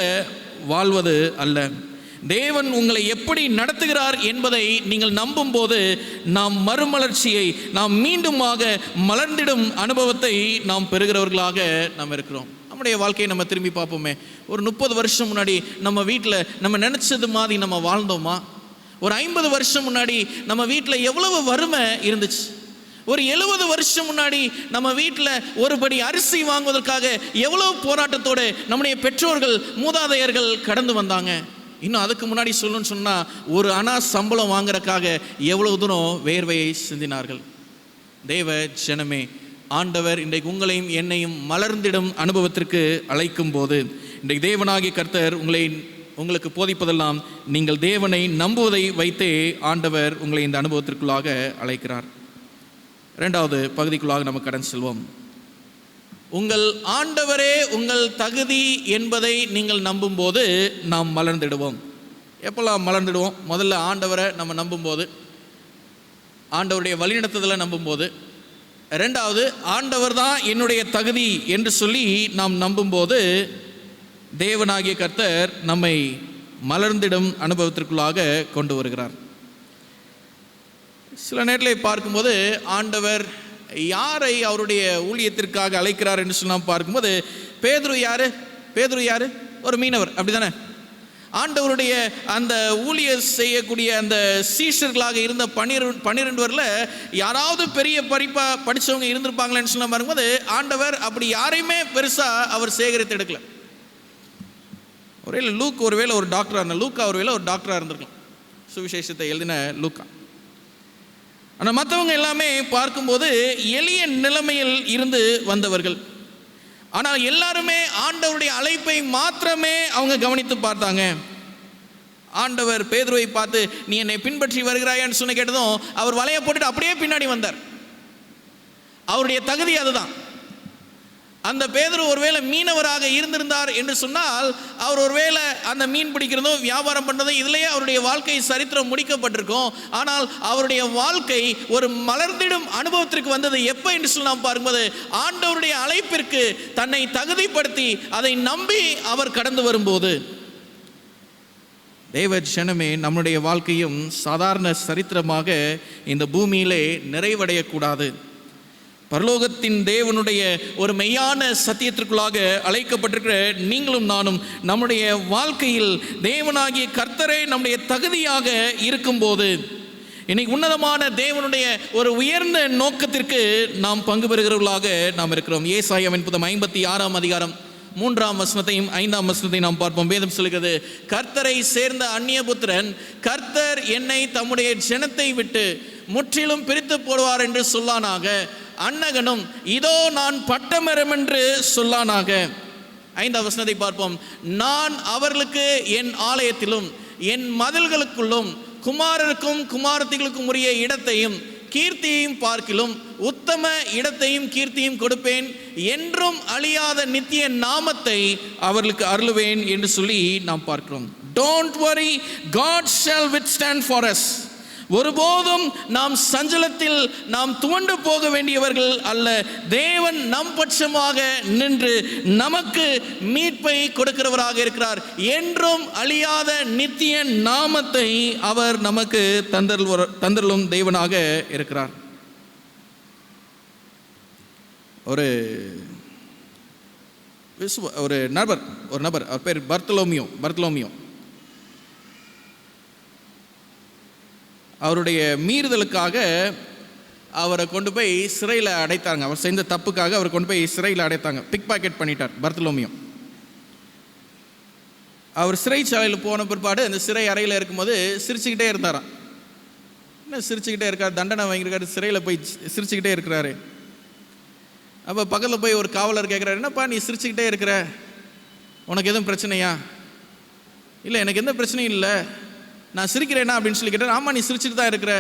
வாழ்வது அல்ல, தேவன் உங்களை எப்படி நடத்துகிறார் என்பதை நீங்கள் நம்பும் போது நாம் மறுமலர்ச்சியை, நாம் மீண்டுமாக மலர்ந்திடும் அனுபவத்தை நாம் பெறுகிறவர்களாக நாம் இருக்கிறோம். நம்முடைய வாழ்க்கையை நம்ம திரும்பி பார்ப்போமே. ஒரு 30 வருஷம் முன்னாடி நம்ம வீட்டில் நம்ம நினச்சது மாதிரி நம்ம வாழ்ந்தோமா? ஒரு 50 வருஷம் முன்னாடி நம்ம வீட்டில் எவ்வளவு வறுமை இருந்துச்சு? ஒரு 70 வருஷம் முன்னாடி நம்ம வீட்டில் ஒரு படி அரிசி வாங்குவதற்காக எவ்வளவு போராட்டத்தோடு நம்முடைய பெற்றோர்கள் மூதாதையர்கள் கடந்து வந்தாங்க. இன்னும் அதுக்கு முன்னாடி சொல்லணும்னு சொன்னால் ஒரு அணா சம்பளம் வாங்குறதுக்காக எவ்வளவு தூரம் வேர்வையை சிந்தினார்கள். தேவ ஜனமே, ஆண்டவர் இன்றைக்கு உங்களையும் என்னையும் மலர்ந்திடும் அனுபவத்திற்கு அழைக்கும் போது, இன்றைக்கு தேவனாகிய கர்த்தர் உங்களுக்கு போதிப்பதெல்லாம் நீங்கள் தேவனை நம்புவதை வைத்தே ஆண்டவர் உங்களை இந்த அனுபவத்திற்குள்ளாக அழைக்கிறார். இரண்டாவது பகுதிக்குள்ளாக நம்ம கடன் செல்வோம். உங்கள் ஆண்டவரே உங்கள் தகுதி என்பதை நீங்கள் நம்பும்போது நாம் மலர்ந்திடுவோம். எப்பெல்லாம் மலர்ந்துடுவோம்? முதல்ல ஆண்டவரை நம்ம நம்பும்போது, ஆண்டவருடைய வழிநடத்துதலை நம்பும்போது. ரெண்டாவது, ஆண்டவர் தான் என்னுடைய தகுதி என்று சொல்லி நாம் நம்பும்போது தேவனாகிய கர்த்தர் நம்மை மலர்ந்திடும் அனுபவத்திற்குள்ளாக கொண்டு வருகிறார். சில நேரத்தில் பார்க்கும்போது ஆண்டவர் யாரை அவருடைய ஊழியத்திற்காக அழைக்கிறார் என்று சொல்லி நாம் பார்க்கும்போது, பேதுரு யாரு? ஒரு மீனவர், அப்படிதானே? ஆண்டவருடைய அந்த ஊழியர் செய்யக்கூடிய அந்த சீஷர்களாக இருந்த 12 பேரில் யாராவது பெரிய படித்தவங்க இருந்திருப்பாங்களேன்னு சொல்லி பார்க்கும்போது ஆண்டவர் அப்படி யாரையுமே பெருசாக அவர் சேகரித்து எடுக்கல. ஒருவேளை லூக் ஒருவேளை ஒரு டாக்டராக இருந்தார், லூக்கா ஒருவேளை ஒரு டாக்டராக இருந்திருக்கலாம், சுவிசேஷத்தை எழுதின லூக்கா. ஆனால் மற்றவங்க எல்லாமே பார்க்கும்போது எளிய நிலைமையில் இருந்து வந்தவர்கள். ஆனால் எல்லாருமே ஆண்டவருடைய அழைப்பை மாத்திரமே அவங்க கவனித்து பார்த்தாங்க. ஆண்டவர் பேதுருவை பார்த்து, நீ என்னை பின்பற்றி வருகிறாயான்னு சொன்ன கேட்டதும் அவர் வலையை போட்டுட்டு அப்படியே பின்னாடி வந்தார். அவருடைய தகுதி அதுதான். அந்த பேதுரு ஒருவேளை மீனவராக இருந்திருந்தார் என்று சொன்னால் அவர் ஒருவேளை அந்த மீன் பிடிக்கிறதும் வியாபாரம் பண்ணுறதும் இதிலேயே அவருடைய வாழ்க்கை சரித்திரம் முடிக்கப்பட்டிருக்கும். ஆனால் அவருடைய வாழ்க்கை ஒரு மலர்ந்திடும் அனுபவத்திற்கு வந்தது எப்போ என்று சொல்லி நாம் பார்க்கும்போது, ஆண்டவருடைய அழைப்பிற்கு தன்னை தகுதிப்படுத்தி அதை நம்பி அவர் கடந்து வரும்போது. தேவ ஜனமே, நம்முடைய வாழ்க்கையும் சாதாரண சரித்திரமாக இந்த பூமியிலே நிறைவடையக்கூடாது. பரலோகத்தின் தேவனுடைய ஒரு மெய்யான சத்தியத்திற்குள்ளாக அழைக்கப்பட்டிருக்கிற நீங்களும் நானும் நம்முடைய வாழ்க்கையில் தேவனாகிய கர்த்தரே நம்முடைய தகுதியாக இருக்கும்போது, இன்னைக்கு உன்னதமான தேவனுடைய ஒரு உயர்ந்த நோக்கத்திற்கு நாம் பங்கு பெறுகிறவர்களாக நாம் இருக்கிறோம். ஏசாயாவின் புத்தகம் 56ஆம் அதிகாரம் 3ஆம் வசனத்தையும் 5ஆம் வசனத்தையும் நாம் பார்ப்போம். வேதம் சொல்கிறது, கர்த்தரை சேர்ந்த அந்நியபுத்திரன் கர்த்தர் என்னை தம்முடைய ஜனத்தை விட்டு முற்றிலும் பிரித்து போடுவார் என்று சொல்லானாக. அன்னகனும் இதோ நான் பட்டமரம் என்று சொல்லானாக. 5ஆம் வசனத்தை பார்ப்போம். நான் அவர்களுக்கு என் ஆலயத்திலும் என் மதில்களுக்குள்ளும் குமாரருக்கும் குமாரத்திகளுக்கும் உரிய இடத்தையும் கீர்த்தியையும் பார்க்கிலும் உத்தம இடத்தையும் கீர்த்தியும் கொடுப்பேன், என்றும் அழியாத நித்திய நாமத்தை அவர்களுக்கு அருளுவேன் என்று சொல்லி நாம் பார்க்கிறோம். Don't worry, God shall withstand for us. ஒருபோதும் நாம் சஞ்சலத்தில் நாம் துவண்டு போக வேண்டியவர்கள் அல்ல. தேவன் நம் பட்சமாக நின்று நமக்கு மீட்பை கொடுக்கிறவராக இருக்கிறார். என்றும் அழியாத நித்திய நாமத்தை அவர் நமக்கு தந்தருளும் தேவனாக இருக்கிறார். ஒரு நபர் அவர் பேர் பர்த்தலோமியோ. அவருடைய மீறுதலுக்காக அவரை கொண்டு போய் சிறையில் அடைத்தாங்க. அவர் செய்த தப்புக்காக அவரை கொண்டு போய் சிறையில் அடைத்தாங்க. பிக் பாக்கெட் பண்ணிட்டார் பர்த்தலோமியோ. அவர் சிறைச்சாலையில் போன பிற்பாடு அந்த சிறை அறையில் இருக்கும்போது சிரிச்சுக்கிட்டே இருந்தாராம். என்ன சிரிச்சுக்கிட்டே இருக்கார்? தண்டனை வாங்கியிருக்காரு, சிறையில் போய் சிரிச்சுக்கிட்டே இருக்கிறாரு. அப்போ பக்கத்தில் போய் ஒரு காவலர் கேட்குறாரு, என்னப்பா நீ சிரிச்சுக்கிட்டே இருக்கிற, உனக்கு எதுவும் பிரச்சனையா? இல்லை, எனக்கு எந்த பிரச்சனையும் இல்லை, நான் சிரிக்கிறேன்னா அப்படின்னு சொல்லி கேட்டார். ஆமாம், நீ சிரிச்சுட்டு தான் இருக்கிற.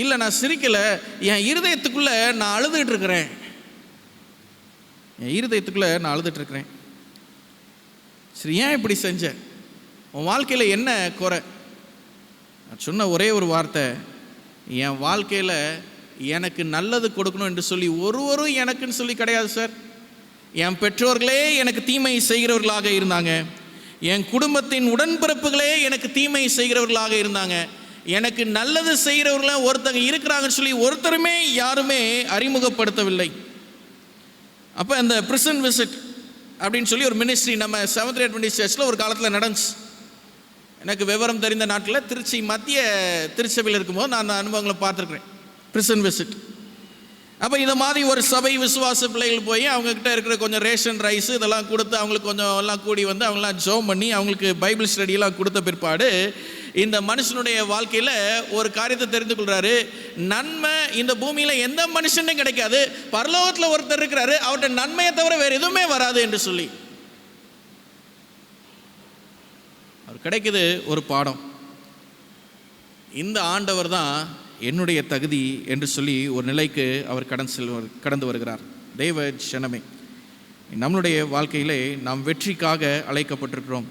இல்லை, நான் சிரிக்கலை, என் இருதயத்துக்குள்ளே நான் அழுதுகிட்டு இருக்கிறேன். சரி, ஏன் இப்படி செஞ்ச? உன் வாழ்க்கையில் என்ன குறை? நான் சொன்ன ஒரே ஒரு வார்த்தை, என் வாழ்க்கையில் எனக்கு நல்லது கொடுக்கணும் என்று சொல்லி ஒருவரும் எனக்குன்னு சொல்லி கிடையாது சார். என் பெற்றோர்களே எனக்கு தீமை செய்கிறவர்களாக இருந்தாங்க. என் குடும்பத்தின் உடன்பிறப்புகளே எனக்கு தீமை செய்கிறவர்களாக இருந்தாங்க. எனக்கு நல்லது செய்கிறவர்களாக ஒருத்தங்க இருக்கிறாங்கன்னு சொல்லி ஒருத்தருமே யாருமே அறிமுகப்படுத்தவில்லை. அப்போ அந்த பிரிசன் விசிட் அப்படின்னு சொல்லி ஒரு மினிஸ்ட்ரி நம்ம செவன்த் அட்வென்டிஸ்ட் சர்ச்சில் ஒரு காலத்தில் நடந்துச்சு. எனக்கு விவரம் தெரிந்த நாட்டில் திருச்சி மத்திய திருச்சபையில் இருக்கும்போது நான் அந்த அனுபவங்களை பார்த்துருக்குறேன். பிரிசன் விசிட் அப்போ இந்த மாதிரி ஒரு சபை விசுவாச பிள்ளைகள் போய் அவங்கக்கிட்ட இருக்கிற கொஞ்சம் ரேஷன் ரைஸ் இதெல்லாம் கொடுத்து அவங்களுக்கு கொஞ்சம் எல்லாம் கூடி வந்து அவங்களாம் ஜோம் பண்ணி அவங்களுக்கு பைபிள் ஸ்டடியெல்லாம் கொடுத்த பிற்பாடு இந்த மனுஷனுடைய வாழ்க்கையில் ஒரு காரியத்தை தெரிந்து கொள்கிறாரு. நன்மை இந்த பூமியில் எந்த மனுஷனும் கிடைக்காது, பரலோகத்தில் ஒருத்தர் இருக்கிறாரு, அவர்கிட்ட நன்மையை தவிர வேறு எதுவுமே வராது என்று சொல்லி அவர் கிடைக்குது ஒரு பாடம். இந்த ஆண்டவர் தான் என்னுடைய தகுதி என்று சொல்லி ஒரு நிலைக்கு அவர் கடந்து வருகிறார். தெய்வ ஜனமே, நம்மளுடைய வாழ்க்கையிலே நாம் வெற்றிக்காக அழைக்கப்பட்டிருக்கிறோம்.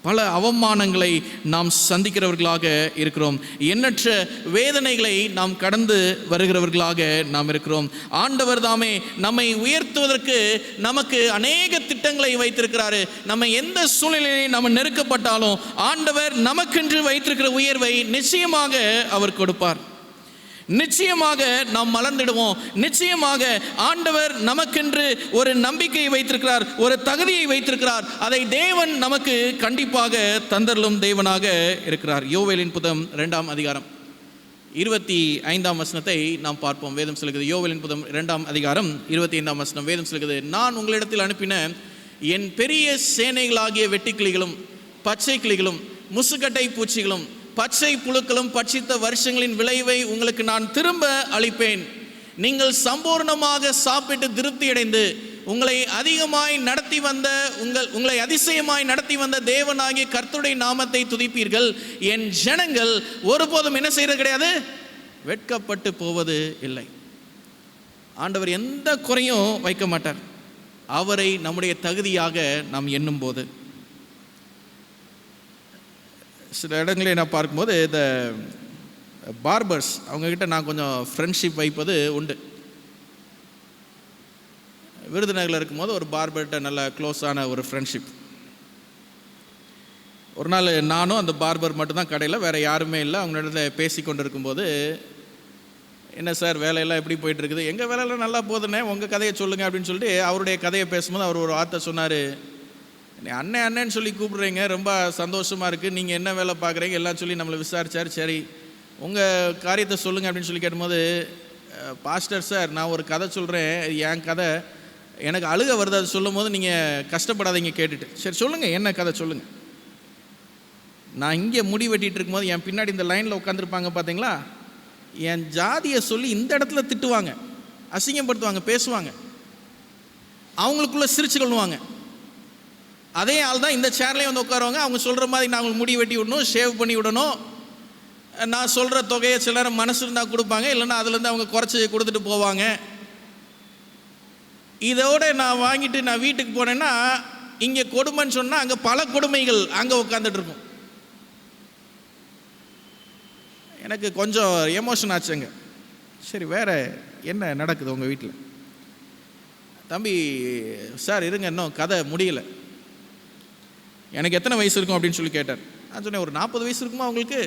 பல அவமானங்களை நாம் சந்திக்கிறவர்களாக இருக்கிறோம். எண்ணற்ற வேதனைகளை நாம் கடந்து வருகிறவர்களாக நாம் இருக்கிறோம். ஆண்டவர் தாமே நம்மை உயர்த்துவதற்கு நமக்கு அநேக திட்டங்களை வைத்திருக்கிறாரு. நம்ம எந்த சூழ்நிலையை நம்ம நெருக்கப்பட்டாலும் ஆண்டவர் நமக்கென்று வைத்திருக்கிற உயர்வை நிச்சயமாக அவர் கொடுப்பார். நிச்சயமாக நாம் மலர்ந்திடுவோம். நிச்சயமாக ஆண்டவர் நமக்கென்று ஒரு நம்பிக்கையை வைத்திருக்கிறார், ஒரு தகுதியை வைத்திருக்கிறார். அதை தேவன் நமக்கு கண்டிப்பாக தந்தருளும் தேவனாக இருக்கிறார். யோவேலின் புத்தகம் 2ஆம் அதிகாரம் 25ஆம் வசனத்தை நாம் பார்ப்போம். வேதம் சொல்கிறது, யோவேலின் புத்தகம் 2ஆம் அதிகாரம் 25ஆம் வசனம். வேதம் சொல்கிறது, நான் உங்களிடத்தில் அனுப்பின என் பெரிய சேனைகளாகிய வெட்டுக்கிளிகளும் பச்சை கிளிகளும் முசுக்கட்டை பூச்சிகளும் பச்சை புழுக்களும் பட்சித்த வருஷங்களின் விளைவை உங்களுக்கு நான் திரும்ப அளிப்பேன். நீங்கள் சம்பூர்ணமாக சாப்பிட்டு திருப்தி அடைந்து உங்களை அதிசயமாய் நடத்தி வந்த தேவனாகிய கர்த்தருடைய நாமத்தை துதிப்பீர்கள். என் ஜனங்கள் ஒருபோதும் என்ன செய்யறது கிடையாது, வெட்கப்பட்டு போவது இல்லை. ஆண்டவர் எந்த குறையும் வைக்க மாட்டார். அவரை நம்முடைய தகுதியாக நாம் எண்ணும் போது சில இடங்களே நான் பார்க்கும்போது இந்த பார்பர்ஸ் அவங்கக்கிட்ட நான் கொஞ்சம் ஃப்ரெண்ட்ஷிப் வைப்பது உண்டு. விருதுநகரில் இருக்கும்போது ஒரு பார்பர்கிட்ட நல்ல க்ளோஸான ஒரு ஃப்ரெண்ட்ஷிப். ஒரு நாள் நானும் அந்த பார்பர் மட்டும்தான் கடையில், வேறு யாருமே இல்லை. அவங்களோட பேசி கொண்டு இருக்கும்போது, என்ன சார் வேலையெல்லாம் எப்படி போயிட்டுருக்குது? எங்கள் வேலையெல்லாம் நல்லா போகுதுண்ணே, உங்கள் கதையை சொல்லுங்கள் அப்படின்னு சொல்லிட்டு அவருடைய கதையை பேசும்போது அவர் ஒரு வார்த்தை சொன்னார். அண்ணன் அண்ணன்னு சொல்லி கூப்பிட்றீங்க, ரொம்ப சந்தோஷமாக இருக்குது, நீங்கள் என்ன வேலை பார்க்குறீங்க எல்லாம் சொல்லி நம்மளை விசாரித்தார். சரி உங்கள் காரியத்தை சொல்லுங்கள் அப்படின்னு சொல்லி கேட்டும்போது, பாஸ்டர் சார் நான் ஒரு கதை சொல்கிறேன், என் கதை எனக்கு அழுக வருது, அது சொல்லும் போது நீங்கள் கஷ்டப்படாதீங்க கேட்டுட்டு. சரி சொல்லுங்கள், என்ன கதை சொல்லுங்கள். நான் இங்கே முடி வெட்டிகிட்டு இருக்கும்போது என் பின்னாடி இந்த லைனில் உட்காந்துருப்பாங்க பார்த்தீங்களா, என் ஜாதியை சொல்லி இந்த இடத்துல திட்டுவாங்க, அசிங்கப்படுத்துவாங்க, பேசுவாங்க, அவங்களுக்குள்ளே சிரிச்சு கொள்ளுவாங்க. அதே ஆள் தான் இந்த சேர்லேயே வந்து உட்காருவாங்க. அவங்க சொல்கிற மாதிரி நான் அவங்களுக்கு முடி வெட்டி விடணும், ஷேவ் பண்ணி விடணும், நான் சொல்கிற தொகையை சில நேரம் மனசு இருந்தால் கொடுப்பாங்க, இல்லைன்னா அதுலேருந்து அவங்க குறைச்சி கொடுத்துட்டு போவாங்க. இதோடு நான் வாங்கிட்டு நான் வீட்டுக்கு போனேன்னா இங்கே கொடுமைன்னு சொன்னால் அங்கே பல கொடுமைகள் அங்கே உட்காந்துட்டு இருக்கும். எனக்கு கொஞ்சம் எமோஷன் ஆச்சுங்க. சரி வேறு என்ன நடக்குது உங்கள் வீட்டில்? தம்பி சார் இருங்க, இன்னும் கதை முடியலை. எனக்கு எத்தனை வயசு இருக்கும் அப்படின்னு சொல்லி கேட்டார். நான் சொன்னேன், ஒரு 40 வயசு இருக்குமா உங்களுக்கு?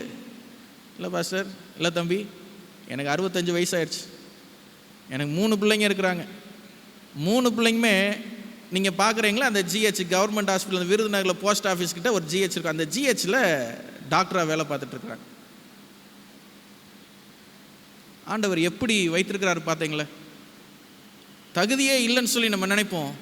இல்லை பாஸ்டர், இல்லை தம்பி எனக்கு 65 வயசாகிடுச்சு, எனக்கு 3 பிள்ளைங்க இருக்கிறாங்க. 3 பிள்ளைங்குமே நீங்கள் பார்க்குறீங்களா, அந்த ஜிஹெச் கவர்மெண்ட் ஹாஸ்பிட்டல், அந்த விருதுநகரில் போஸ்ட் ஆஃபீஸ் கிட்ட ஒரு ஜிஹெச் இருக்கும், அந்த ஜிஹெச்சில் டாக்டராக வேலை பார்த்துட்ருக்குறாங்க. ஆண்டவர் எப்படி வைத்திருக்கிறாரு பார்த்தீங்களே. தகுதியே இல்லைன்னு சொல்லி நம்ம நினைப்போம்,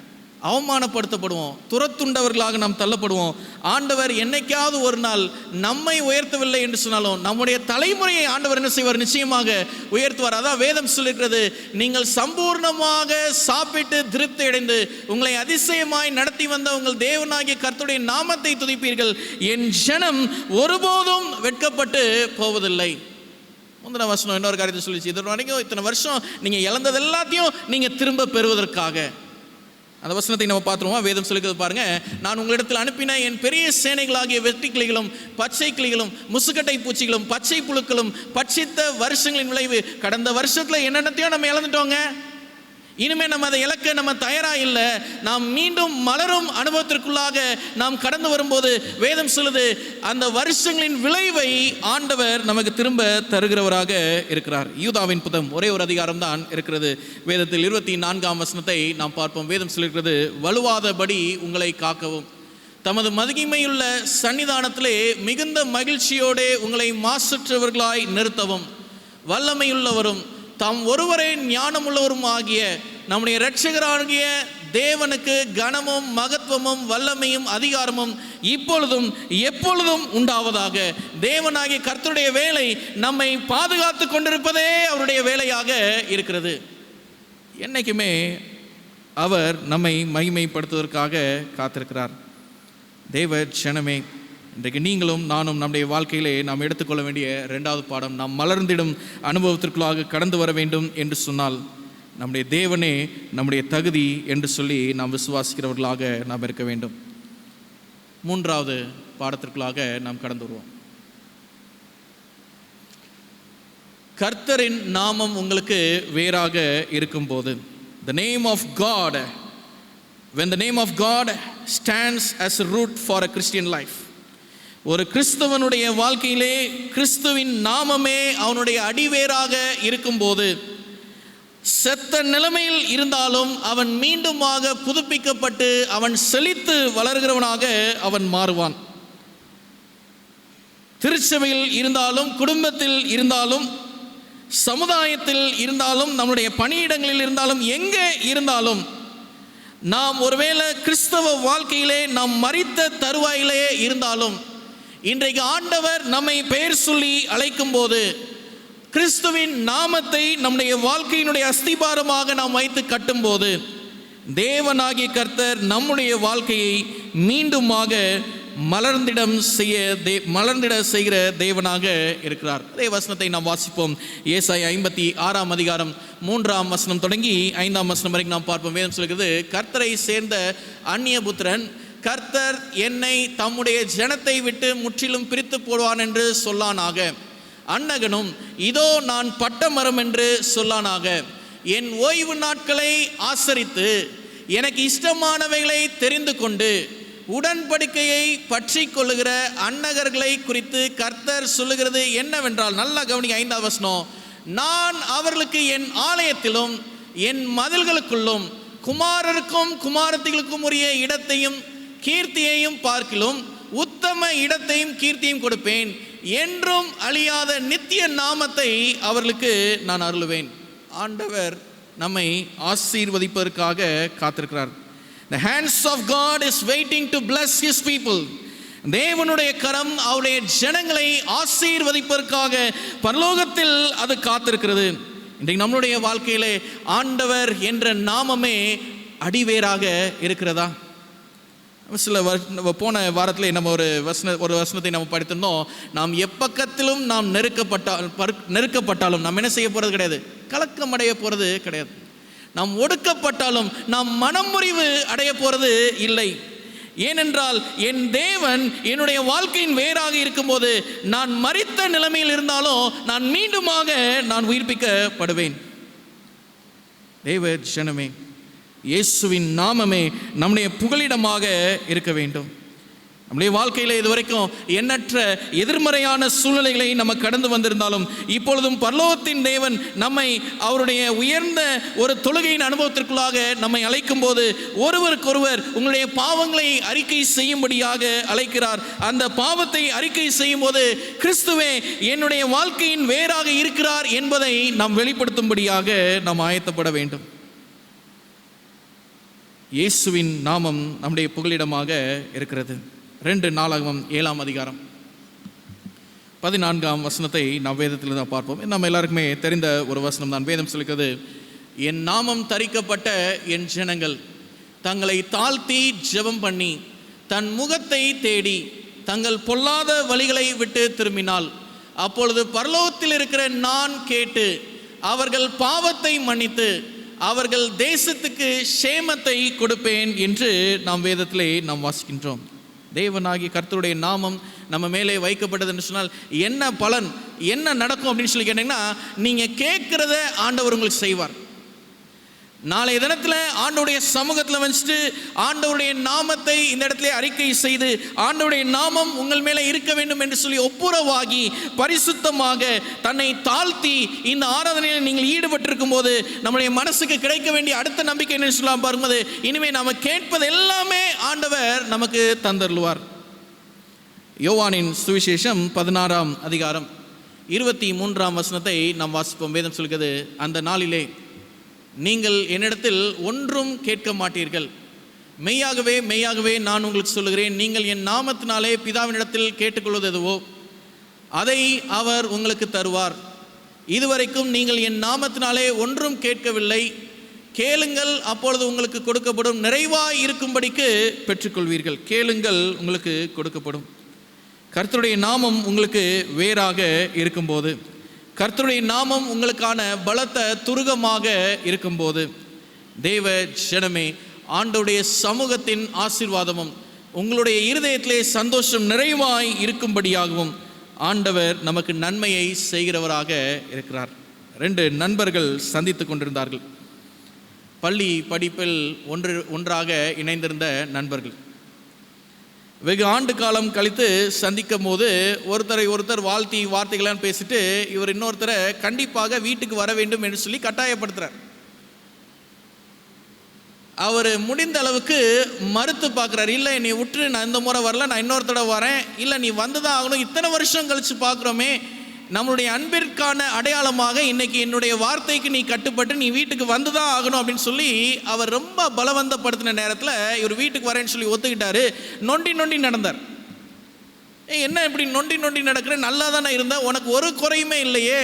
அவமானப்படுத்தப்படுவோம், துரத்துண்டவர்களாக நாம் தள்ளப்படுவோம். ஆண்டவர் என்னைக்காவது ஒரு நாள் நம்மை உயர்த்தவில்லை என்று சொன்னாலும் நம்முடைய தலைமுறையை ஆண்டவர் என்ன செய்வார், நிச்சயமாக உயர்த்துவார். அதான் வேதம் சொல்லிருக்கிறது, நீங்கள் சம்பூர்ணமாக சாப்பிட்டு திருப்தி அடைந்து உங்களை அதிசயமாய் நடத்தி வந்த உங்கள் தேவனாகிய கர்த்தருடைய நாமத்தை துதிப்பீர்கள். என் ஜனம் ஒருபோதும் வெட்கப்பட்டு போவதில்லை. முந்தின வசனம் இன்னொரு காரியத்தை சொல்லிச்சு, இது வரைக்கும் இத்தனை வருஷம் நீங்கள் இழந்தது எல்லாத்தையும் நீங்கள் திரும்ப பெறுவதற்காக. அந்த வசனத்தை நம்ம பார்த்துருவோம். வேதம் சொல்லிக்கிறது பாருங்க, நான் உங்களிடத்தில் அனுப்பின என் பெரிய சேனைகளாகிய வெற்றி கிளிகளும் பச்சை கிளிகளும் முசுக்கட்டை பூச்சிகளும் பச்சை புழுக்களும் பட்சித்த வருஷங்களின் விளைவு. கடந்த வருஷத்தில் என்னென்னத்தையும் நம்ம இழந்துட்டோங்க, இனிமேல் நம்ம அதை இழக்க நம்ம தயாராக இல்லை. நாம் மீண்டும் மலரும் அனுபவத்திற்குள்ளாக நாம் கடந்து வரும்போது வேதம் சொல்லுது, அந்த வருஷங்களின் விளைவை ஆண்டவர் நமக்கு திரும்ப தருகிறவராக இருக்கிறார். யூதாவின் புத்தகம் ஒரே ஒரு அதிகாரம் தான் இருக்கிறது. வேதத்தில் 24ஆம் வசனத்தை நாம் பார்ப்போம். வேதம் சொல்லிருக்கிறது, வலுவாதபடி உங்களை காக்கவும் தமது மகிமையுள்ள சன்னிதானத்திலே மிகுந்த மகிழ்ச்சியோடு உங்களை மாசற்றவர்களாய் நிறுத்தவும் வல்லமையுள்ளவரும் தாம் ஒருவரே ஞானமுள்ளவரும் ஆகிய நம்முடைய இரட்சகராகிய தேவனுக்கு கனமும் மகத்துவமும் வல்லமையும் அதிகாரமும் இப்பொழுதும் எப்பொழுதும் உண்டாவதாக. தேவனாகிய கர்த்தருடைய வேலை நம்மை பாதுகாத்து கொண்டிருப்பதே அவருடைய வேலையாக இருக்கிறது. என்னைக்குமே அவர் நம்மை மகிமைப்படுத்துவதற்காக காத்திருக்கிறார். தேவ ஜனமே, இன்றைக்கு நீங்களும் நானும் நம்முடைய வாழ்க்கையிலே நாம் எடுத்துக்கொள்ள வேண்டிய 2வது பாடம், நாம் மலர்ந்திடும் அனுபவத்திற்குள்ளாக கடந்து வர வேண்டும் என்று சொன்னால் நம்முடைய தேவனே நம்முடைய தகுதி என்று சொல்லி நாம் விசுவாசிக்கிறவர்களாக நாம் இருக்க வேண்டும். 3வது பாடத்திற்குள்ளாக நாம் கடந்து வருவோம். கர்த்தரின் நாமம் உங்களுக்கு வேறாக இருக்கும்போது, the name of God, when the name of God stands as a root for a Christian life, ஒரு கிறிஸ்தவனுடைய வாழ்க்கையிலே கிறிஸ்துவின் நாமமே அவனுடைய அடிவேராக இருக்கும்போது, செத்த நிலைமையில் இருந்தாலும் அவன் மீண்டுமாக புதுப்பிக்கப்பட்டு அவன் செழித்து வளர்கிறவனாக அவன் மாறுவான். திருச்சபையில் இருந்தாலும், குடும்பத்தில் இருந்தாலும், சமுதாயத்தில் இருந்தாலும், நம்முடைய பணியிடங்களில் இருந்தாலும், எங்கே இருந்தாலும், நாம் ஒருவேளை கிறிஸ்தவ வாழ்க்கையிலே நாம் மரித்த தருவாயிலே இருந்தாலும், இன்றைக்கு ஆண்டவர் நம்மை பெயர் சொல்லி அழைக்கும் போது கிறிஸ்துவின் நாமத்தை நம்முடைய வாழ்க்கையினுடைய அஸ்திபாரமாக நாம் வைத்து கட்டும்போது, தேவனாகிய கர்த்தர் நம்முடைய வாழ்க்கையை மீண்டுமாக மலர்ந்திட செய்கிற தேவனாக இருக்கிறார். அதே வசனத்தை நாம் வாசிப்போம். ஏசாயா 56ஆம் அதிகாரம் 3ஆம் வசனம் தொடங்கி 5ஆம் வசனம் வரைக்கும் நாம் பார்ப்போம். வேதம் சொல்கிறது, கர்த்தரை சேர்ந்த அந்நியபுத்திரன் கர்த்தர் என்னை தம்முடைய ஜனத்தை விட்டு முற்றிலும் பிரித்து போடுவான் என்று சொல்லானாக. அன்னகனும் இதோ நான் பட்ட மரம் என்று சொல்லானாக. என் ஓய்வு நாட்களை ஆசரித்து எனக்கு இஷ்டமானவைகளை தெரிந்து கொண்டு உடன்படிக்கையை பற்றி கொள்ளுகிற அன்னகர்களை குறித்து கர்த்தர் சொல்லுகிறது என்னவென்றால், நல்லா கவனிக்க 5ஆம் வசனம், நான் அவர்களுக்கு என் ஆலயத்திலும் என் மதில்களுக்குள்ளும் குமாரருக்கும் குமாரத்திகளுக்கும் உரிய இடத்தையும் கீர்த்தியையும் பார்க்கிலும் உத்தம இடத்தையும் கீர்த்தியும் கொடுப்பேன். என்றும் அழியாத நித்திய நாமத்தை அவர்களுக்கு நான் அருளுவேன். ஆண்டவர் நம்மை ஆசீர்வதிப்பதற்காக காத்திருக்கிறார். The hands of God is waiting to bless his people. தேவனுடைய கரம் அவருடைய ஜனங்களை ஆசீர்வதிப்பதற்காக பரலோகத்தில் அது காத்திருக்கிறது. இன்றைக்கு நம்மளுடைய வாழ்க்கையிலே ஆண்டவர் என்ற நாமமே அடிவேராக இருக்கிறதா? போன வாரத்தில் நம்ம ஒரு வசனத்தை நம்ம படித்திருந்தோம். நாம் எப்பக்கத்திலும் நாம் நெருக்கப்பட்டாலும் நாம் என்ன செய்ய போகிறது கிடையாது, கலக்கம் அடைய போகிறது கிடையாது. நாம் ஒடுக்கப்பட்டாலும் நாம் மனமுறிவு அடைய போகிறது இல்லை. ஏனென்றால் என் தேவன் என்னுடைய வாழ்க்கையின் வேறாக இருக்கும்போது, நான் மரித்த நிலைமையில் இருந்தாலும் நான் மீண்டுமாக நான் உயிர்ப்பிக்கப்படுவேன். தேவ ஜனமே, இயேசுவின் நாமமே நம்முடைய புகலிடமாக இருக்க வேண்டும். நம்முடைய வாழ்க்கையில் இதுவரைக்கும் எண்ணற்ற எதிர்மறையான சூழ்நிலைகளை நம்ம கடந்து வந்திருந்தாலும், இப்பொழுதும் பரலோகத்தின் தேவன் நம்மை அவருடைய உயர்ந்த ஒரு தொழுகையின் அனுபவத்திற்குள்ளாக நம்மை அழைக்கும் போது, ஒருவருக்கொருவர் உங்களுடைய பாவங்களை அறிக்கை செய்யும்படியாக அழைக்கிறார். அந்த பாவத்தை அறிக்கை செய்யும் போது, கிறிஸ்துவே என்னுடைய வாழ்க்கையின் வேறாக இருக்கிறார் என்பதை நாம் வெளிப்படுத்தும்படியாக நாம் ஆயத்தப்பட வேண்டும். இயேசுவின் நாமம் நம்முடைய புகலிடமாக இருக்கிறது. 2 நாளாகமம் 7ஆம் அதிகாரம் 14ஆம் வசனத்தை நாம் வேதத்தில் தான் பார்ப்போம். நம்ம எல்லாருக்குமே தெரிந்த ஒரு வசனம் தான். வேதம் சொல்கிறது, என் நாமம் தரிக்கப்பட்ட என் ஜனங்கள் தங்களை தாழ்த்தி ஜெபம் பண்ணி தன் முகத்தை தேடி தங்கள் பொல்லாத வழிகளை விட்டு திரும்பினால், அப்பொழுது பரலோகத்தில் இருக்கிற நான் கேட்டு அவர்கள் பாவத்தை மன்னித்து அவர்கள் தேசத்துக்கு சேமத்தை கொடுப்பேன் என்று நாம் வேதத்திலே நாம் வாசிக்கின்றோம். தேவனாகிய கர்த்தருடைய நாமம் நம்ம மேலே வைக்கப்பட்டது என்று சொன்னால் என்ன பலன், என்ன நடக்கும் அப்படின்னு சொல்லி கேட்டிங்கன்னா, நீங்கள் கேட்குறத ஆண்டவர் உங்களுக்கு செய்வார். நாளைய தினத்தில் ஆண்டவருடைய சமூகத்தில் வச்சுட்டு ஆண்டவருடைய நாமத்தை இந்த இடத்துல அறிக்கை செய்து, ஆண்டவருடைய நாமம் உங்கள் மேலே இருக்க வேண்டும் என்று சொல்லி ஒப்புரவாகி பரிசுத்தமாக தன்னை தாழ்த்தி இந்த ஆராதனையில் நீங்கள் ஈடுபட்டிருக்கும் போது, நம்முடைய மனசுக்கு கிடைக்க வேண்டிய அடுத்த நம்பிக்கை என்ன சொல்லலாம் பாரும்போது, இனிமேல் நாம் கேட்பது எல்லாமே ஆண்டவர் நமக்கு தந்தருள்வார். யோவானின் சுவிசேஷம் 16ஆம் அதிகாரம் 23ஆம் வசனத்தை நாம் வாசிப்போம். வேதம் சொல்கிறது, அந்த நாளிலே நீங்கள் என்னிடத்தில் ஒன்றும் கேட்க மாட்டீர்கள், மெய்யாகவே மெய்யாகவே நான் உங்களுக்கு சொல்லுகிறேன், நீங்கள் என் நாமத்தினாலே பிதாவினிடத்தில் கேட்டுக்கொள்வது எதுவோ அதை அவர் உங்களுக்கு தருவார். இதுவரைக்கும் நீங்கள் என் நாமத்தினாலே ஒன்றும் கேட்கவில்லை, கேளுங்கள் அப்பொழுது உங்களுக்கு கொடுக்கப்படும், நிறைவாய் இருக்கும்படிக்கு பெற்றுக்கொள்வீர்கள். கேளுங்கள் உங்களுக்கு கொடுக்கப்படும். கர்த்தருடைய நாமம் உங்களுக்கு வேறாக இருக்கும்போது, கர்த்தருடைய நாமம் உங்களுக்கான பலத்த துருகமாக இருக்கும்போது, தேவ ஜனமே, ஆண்டவருடைய சமூகத்தின் ஆசீர்வாதமும் உங்களுடைய இருதயத்திலே சந்தோஷம் நிறைவாய் இருக்கும்படியாகவும் ஆண்டவர் நமக்கு நன்மையை செய்கிறவராக இருக்கிறார். 2 நண்பர்கள் சந்தித்து கொண்டிருந்தார்கள். பள்ளி படிப்பில் ஒன்றாக இணைந்திருந்த நண்பர்கள். வெகு ஆண்டு காலம் கழித்து சந்திக்கும் போது ஒருத்தரை ஒருத்தர் வாழ்த்தி வார்த்தைகளாம் பேசிட்டு இவர் இன்னொருத்தரை கண்டிப்பாக வீட்டுக்கு வர வேண்டும் என்று சொல்லி கட்டாயப்படுத்துகிறார். அவர் முடிந்த அளவுக்கு மறுத்து பார்க்குறாரு. இல்லை, நீ விட்டு, நான் இந்த முறை வரல, நான் இன்னொரு தடவை வரேன். இல்லை, நீ வந்து தான் ஆகணும், இத்தனை வருஷம் கழித்து பார்க்குறோமே, நம்மளுடைய அன்பிற்கான அடையாளமாக இன்னைக்கு என்னுடைய வார்த்தைக்கு நீ கட்டுப்பட்டு நீ வீட்டுக்கு வந்து தான் ஆகணும் அப்படின்னு சொல்லி அவர் ரொம்ப பலவந்தப்படுத்தின நேரத்தில் இவர் வீட்டுக்கு வரேன்னு சொல்லி ஒத்துக்கிட்டாரு. நொண்டி நொண்டி நடந்தார். என்ன இப்படி நொண்டி நொண்டி நடக்கிற, நல்லா தானே இருந்தா, உனக்கு ஒரு குறையுமே இல்லையே,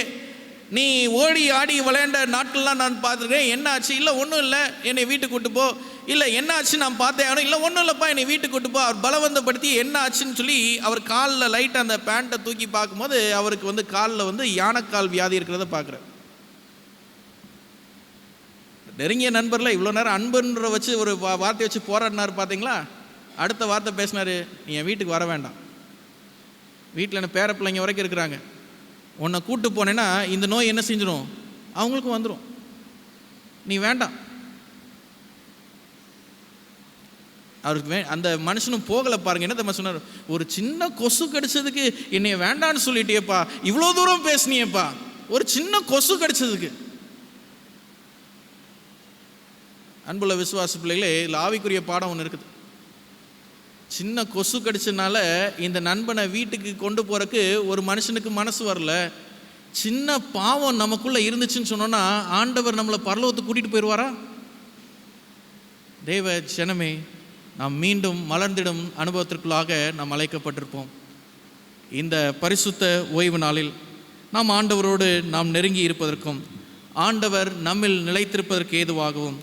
நீ ஓடி ஆடி விளையாண்ட நாட்கள்லாம் நான் பார்த்துருக்கேன், என்ன ஆச்சு? இல்லை ஒன்றும் இல்லை, என்னை வீட்டுக்கு கூட்டு போ. இல்லை என்ன ஆச்சு, நான் பார்த்தேன். ஆனால் இல்லை ஒன்றும் இல்லைப்பா, என்னை வீட்டுக்கு கூட்டு போ. அவர் பலவந்தப்படுத்தி என்ன ஆச்சுன்னு சொல்லி அவர் காலில் லைட்டாக அந்த பேண்ட்டை தூக்கி பார்க்கும்போது அவருக்கு காலில் யானைக்கால் வியாதி இருக்கிறத பார்க்குறார். நெருங்கிய நண்பரில் இவ்வளோ நேரம் அன்புன்ற வச்சு ஒரு வார்த்தை வச்சு போராடினார் பார்த்தீங்களா? அடுத்த வார்த்தை பேசினார், நீ என் வீட்டுக்கு வர வேண்டாம், வீட்டில் என்ன பேர பிள்ளைங்க வரைக்கும் இருக்கிறாங்க, உன்னை கூட்டு போனேன்னா இந்த நோய் என்ன செஞ்சிடும், அவங்களுக்கும் வந்துடும், நீ வேண்டாம். அவருக்கு அந்த மனுஷனும் போகலை பாருங்க. என்ன தெரியுமா சொன்னார்? ஒரு சின்ன கொசு கடிச்சதுக்கு என்னைய வேண்டான்னு சொல்லிட்டியப்பா, இவ்வளோ தூரம் பேசினியப்பா, ஒரு சின்ன கொசு கடிச்சதுக்கு. அன்புள்ள விசுவாச பிள்ளைகளே, இதில் ஆவிக்குரிய பாடம் ஒன்று இருக்குது. சின்ன கொசு கடிச்சதுனால இந்த நண்பனை வீட்டுக்கு கொண்டு போறதுக்கு ஒரு மனுஷனுக்கு மனசு வரல. சின்ன பாவம் நமக்குள்ள இருந்துச்சுன்னு சொன்னோன்னா ஆண்டவர் நம்மளை பரலோகத்துக்கு கூட்டிட்டு போயிடுவாரா? தேவ ஜனமே, நாம் மீண்டும் மலர்ந்திடும் அனுபவத்திற்குள்ளாக நாம் அழைக்கப்பட்டிருப்போம். இந்த பரிசுத்த ஓய்வு நாளில் நாம் ஆண்டவரோடு நாம் நெருங்கி இருப்பதற்கும் ஆண்டவர் நம்மில் நிலைத்திருப்பதற்கு ஏதுவாகவும்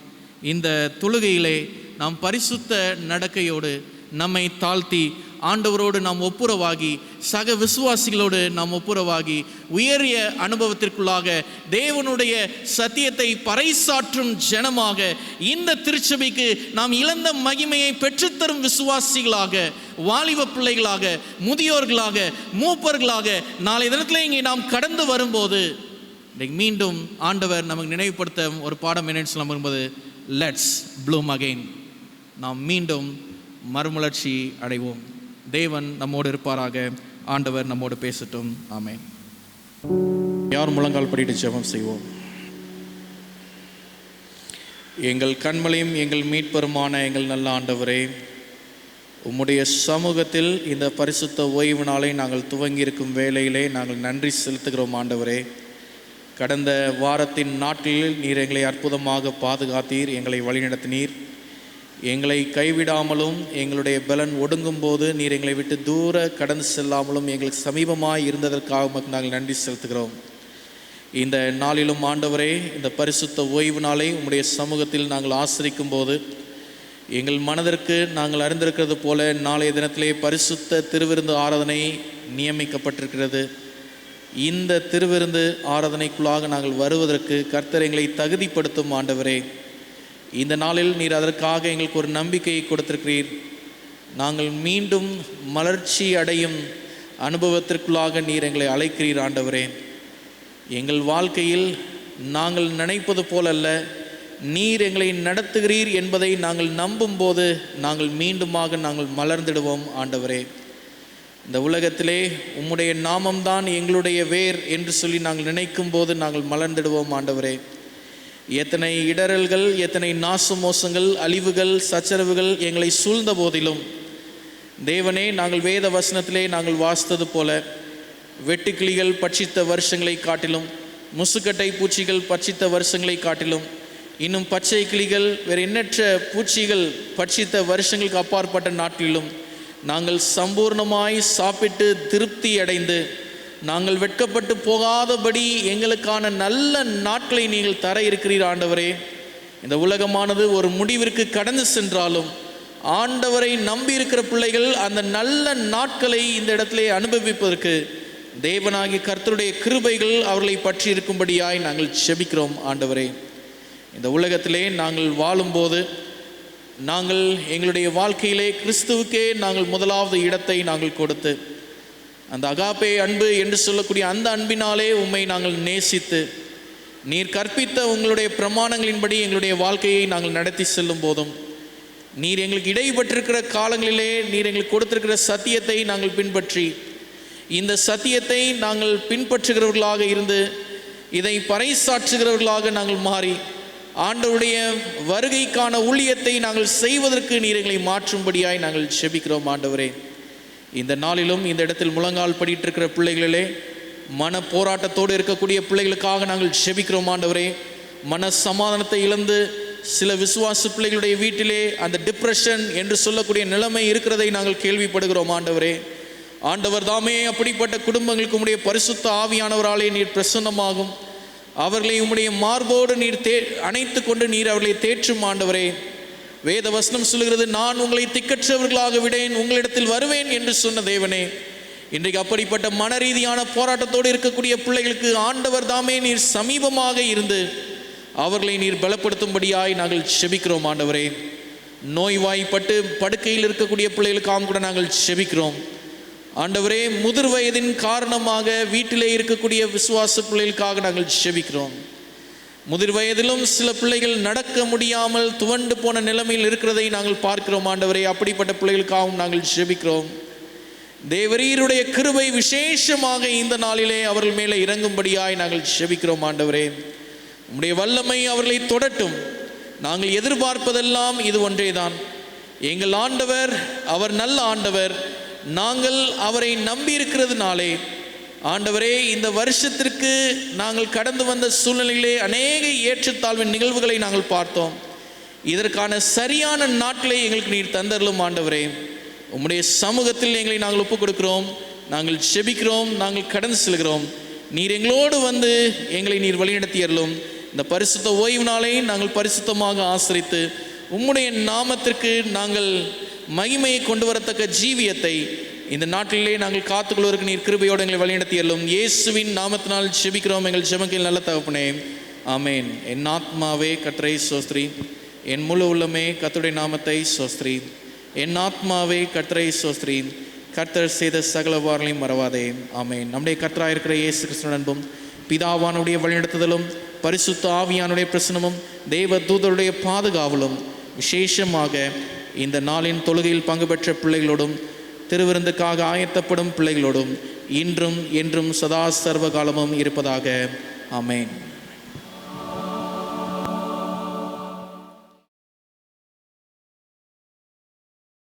இந்த தொழுகையிலே நாம் பரிசுத்த நடக்கையோடு நம்மை தாழ்த்தி ஆண்டவரோடு நாம் ஒப்புரவாகி சக விசுவாசிகளோடு நாம் ஒப்புரவாகி உயரிய அனுபவத்திற்குள்ளாக தேவனுடைய சத்தியத்தை பறைசாற்றும் ஜனமாக இந்த திருச்சபைக்கு நாம் இழந்த மகிமையை பெற்றுத்தரும் விசுவாசிகளாக, வாலிப பிள்ளைகளாக, முதியோர்களாக, மூப்பர்களாக நாளை தினத்தில் இங்கே நாம் கடந்து வரும்போது மீண்டும் ஆண்டவர் நமக்கு நினைவுபடுத்த ஒரு பாடம் என்னன்னு சொல்ல வரும்போது, லெட்ஸ் ப்ளூம் அகெயின், நாம் மீண்டும் மறுமலர்ச்சி அடைவோம். தேவன் நம்மோடு இருப்பாராக. ஆண்டவர் நம்மோடு பேசட்டும். ஆமென். யார் முழங்கால் படிட்டு ஜெபம் செய்வோம். எங்கள் கண்மலையும் எங்கள் மீட்பருமான எங்கள் நல்ல ஆண்டவரே, உம்முடைய சமூகத்தில் இந்த பரிசுத்த ஓய்வு நாளை நாங்கள் துவங்கி இருக்கும் வேளையிலே நாங்கள் நன்றி செலுத்துகிறோம். ஆண்டவரே, கடந்த வாரத்தின் நாட்களில் நீர் எங்களை அற்புதமாக பாதுகாத்தீர், எங்களை வழிநடத்தினீர். எங்களை கைவிடாமலும் எங்களுடைய பலன் ஒடுங்கும் போது நீர் எங்களை விட்டு தூர கடந்து செல்லாமலும் எங்களுக்கு சமீபமாய் இருந்ததற்காக நாங்கள் நன்றி செலுத்துகிறோம். இந்த நாளிலும் ஆண்டவரே, இந்த பரிசுத்த ஓய்வு நாளை உம்முடைய சமூகத்தில் நாங்கள் ஆசரிக்கும் போது எங்கள் மனதிற்கு நாங்கள் அறிந்திருக்கிறது போல நாளைய தினத்திலே பரிசுத்த திருவிருந்து ஆராதனை நியமிக்கப்பட்டிருக்கிறது. இந்த திருவிருந்து ஆராதனைக்குள்ளாக நாங்கள் வருவதற்கு கர்த்தர் எங்களை தகுதிப்படுத்தும். ஆண்டவரே, இந்த நாளில் நீர் அதற்காக எங்களுக்கு ஒரு நம்பிக்கையை கொடுத்திருக்கிறீர். நாங்கள் மீண்டும் மலர்ச்சி அடையும் அனுபவத்திற்குள்ளாக நீர் எங்களை அழைக்கிறீர். ஆண்டவரே, எங்கள் வாழ்க்கையில் நாங்கள் நினைப்பது போலல்ல, நீர் எங்களை நடத்துகிறீர் என்பதை நாங்கள் நம்பும் போது நாங்கள் மீண்டுமாக நாங்கள் மலர்ந்திடுவோம். ஆண்டவரே, இந்த உலகத்திலே உம்முடைய நாமம்தான் எங்களுடைய வேர் என்று சொல்லி நாங்கள் நினைக்கும் போது நாங்கள் மலர்ந்திடுவோம். ஆண்டவரே, எத்தனை இடரல்கள், எத்தனை நாச மோசங்கள், அழிவுகள், சச்சரவுகள் எங்களை சூழ்ந்த போதிலும் தேவனே, நாங்கள் வேத வசனத்திலே நாங்கள் வாசித்தது போல வெட்டுக்கிளிகள் பட்சித்த வருஷங்களை காட்டிலும், முசுக்கட்டை பூச்சிகள் பட்சித்த வருஷங்களை காட்டிலும், இன்னும் பச்சை கிளிகள் வேறு எண்ணற்ற பூச்சிகள் பட்சித்த வருஷங்களுக்கு அப்பாற்பட்ட நாட்களிலும் நாங்கள் சம்பூர்ணமாய் சாப்பிட்டு திருப்தி அடைந்து நாங்கள் வெட்கப்பட்டு போகாதபடி எங்களுக்கான நல்ல நாட்களை நீங்கள் தர இருக்கிறீர் ஆண்டவரே. இந்த உலகமானது ஒரு முடிவிற்கு கடந்து சென்றாலும் ஆண்டவரை நம்பி இருக்கிற பிள்ளைகள் அந்த நல்ல நாட்களை இந்த இடத்திலே அனுபவிப்பதற்கு தேவனாகிய கர்த்தருடைய கிருபைகள் அவர்களை பற்றி இருக்கும்படியாய் நாங்கள் செபிக்கிறோம் ஆண்டவரே. இந்த உலகத்திலே நாங்கள் வாழும்போது நாங்கள் எங்களுடைய வாழ்க்கையிலே கிறிஸ்துவுக்கே நாங்கள் முதலாவது இடத்தை நாங்கள் கொடுத்து அந்த அகாப்பே அன்பு என்று சொல்லக்கூடிய அந்த அன்பினாலே உம்மை நாங்கள் நேசித்து நீர் கற்பித்த உங்களுடைய பிரமாணங்களின்படி எங்களுடைய வாழ்க்கையை நாங்கள் நடத்தி செல்லும் போதும் நீர் எங்களுக்கு இடைப்பட்டிருக்கிற காலங்களிலே நீர் எங்களுக்கு கொடுத்திருக்கிற சத்தியத்தை நாங்கள் பின்பற்றி இந்த சத்தியத்தை நாங்கள் பின்பற்றுகிறவர்களாக இருந்து இதை பறைசாற்றுகிறவர்களாக நாங்கள் மாறி ஆண்டவருடைய வருகைக்கான ஊழியத்தை நாங்கள் செய்வதற்கு நீர் எங்களை மாற்றும்படியாய் நாங்கள் செபிக்கிறோம் ஆண்டவரே. இந்த நாளிலும் இந்த இடத்தில் முழங்கால் படிட்டு இருக்கிற பிள்ளைகளிலே மன போராட்டத்தோடு இருக்கக்கூடிய பிள்ளைகளுக்காக நாங்கள் செபிக்கிறோம் ஆண்டவரே. மன சமாதானத்தை இழந்து சில விசுவாச பிள்ளைகளுடைய வீட்டிலே அந்த டிப்ரெஷன் என்று சொல்லக்கூடிய நிலைமை இருக்கிறதை நாங்கள் கேள்விப்படுகிறோம் ஆண்டவரே. ஆண்டவர் தாமே அப்படிப்பட்ட குடும்பங்களுக்கு உம்முடைய பரிசுத்த ஆவியானவராலே நீர் பிரசன்னமாகும் அவர்களை உம்முடைய மார்போடு நீர் அணைத்து கொண்டு நீர் அவர்களை தேற்றும் ஆண்டவரே. வேத வசனம் சொல்கிறது, நான் உங்களை திக்கற்றவர்களாக விடேன், உங்களிடத்தில் வருவேன் என்று சொன்ன தேவனே. இன்றைக்கு அப்படிப்பட்ட மன ரீதியான போராட்டத்தோடு இருக்கக்கூடிய பிள்ளைகளுக்கு ஆண்டவர் தாமே நீர் சமீபமாக இருந்து அவர்களை நீர் பலப்படுத்தும்படியாய் நாங்கள் செபிக்கிறோம் ஆண்டவரே. நோய்வாய்ப்பட்டு படுக்கையில் இருக்கக்கூடிய பிள்ளைகளுக்காக கூட நாங்கள் செபிக்கிறோம் ஆண்டவரே. முதிர் வயதின் காரணமாக வீட்டிலே இருக்கக்கூடிய விசுவாச பிள்ளைகளுக்காக நாங்கள் செபிக்கிறோம். முதிர் வயதிலும் சில பிள்ளைகள் நடக்க முடியாமல் துவண்டு போன நிலைமையில் இருக்கிறதை நாங்கள் பார்க்கிறோம் ஆண்டவரே. அப்படிப்பட்ட பிள்ளைகளுக்காகவும் நாங்கள் செபிக்கிறோம். தேவரீருடைய கிருபை விசேஷமாக இந்த நாளிலே அவர்கள் மேலே இறங்கும்படியாய் நாங்கள் செபிக்கிறோம் ஆண்டவரே. உம்முடைய வல்லமை அவர்களை தொடட்டும். நாங்கள் எதிர்பார்ப்பதெல்லாம் இது ஒன்றேதான். எங்கள் ஆண்டவர் அவர் நல்ல ஆண்டவர். நாங்கள் அவரை நம்பி இருக்கிறதுனாலே ஆண்டவரே இந்த வருஷத்திற்கு நாங்கள் கடந்து வந்த சூழ்நிலையிலே அநேக ஏற்றத்தாழ்வின் நிகழ்வுகளை நாங்கள் பார்த்தோம். இதற்கான சரியான நாட்களை எங்களுக்கு நீர் தந்தரலும் ஆண்டவரே. உம்முடைய சமூகத்தில் எங்களை நாங்கள் ஒப்புக் கொடுக்கிறோம், நாங்கள் செபிக்கிறோம், நாங்கள் கடந்து செல்கிறோம். நீர் எங்களோடு வந்து எங்களை நீர் வழிநடத்தியறலும். இந்த பரிசுத்த ஓய்வு நாளை நாங்கள் பரிசுத்தமாக ஆசரித்து உம்முடைய நாமத்திற்கு நாங்கள் மகிமையை கொண்டு வரத்தக்க ஜீவியத்தை இந்த நாட்டிலே நாங்கள் காத்துக்கொள்வதற்கு நீர் கிருபையோடு எங்களை வழிநடத்தியறலும். இயேசுவின் நாமத்தினால் செபிக்கிறோம் எங்கள் ஜெபத்தில் நல்ல தகப்பனே, ஆமேன். என் ஆத்மாவே கர்த்தரை ஸ்தோத்திரி, என் முழு உள்ளமே கர்த்தருடைய நாமத்தை ஸ்தோத்திரி. என் ஆத்மாவே கர்த்தரை ஸ்தோத்திரி, கர்த்தர் செய்த சகல உபகாரங்களையும் மறவாதே. ஆமேன். நம்முடைய கர்த்தராக இருக்கிற இயேசு கிறிஸ்துவின் அன்பும் பிதாவானுடைய வழிநடத்துதலும் பரிசுத்த ஆவியானுடைய பிரசனமும் தேவ தூதருடைய பாதுகாவலும் விசேஷமாக இந்த நாளின் தொழுகையில் பங்கு பெற்ற பிள்ளைகளோடும் திருவிருந்துக்காக ஆயத்தப்படும் பிள்ளைகளோடும் இன்றும் என்றும் சதா சர்வகாலமும் இருப்பதாக. ஆமேன்.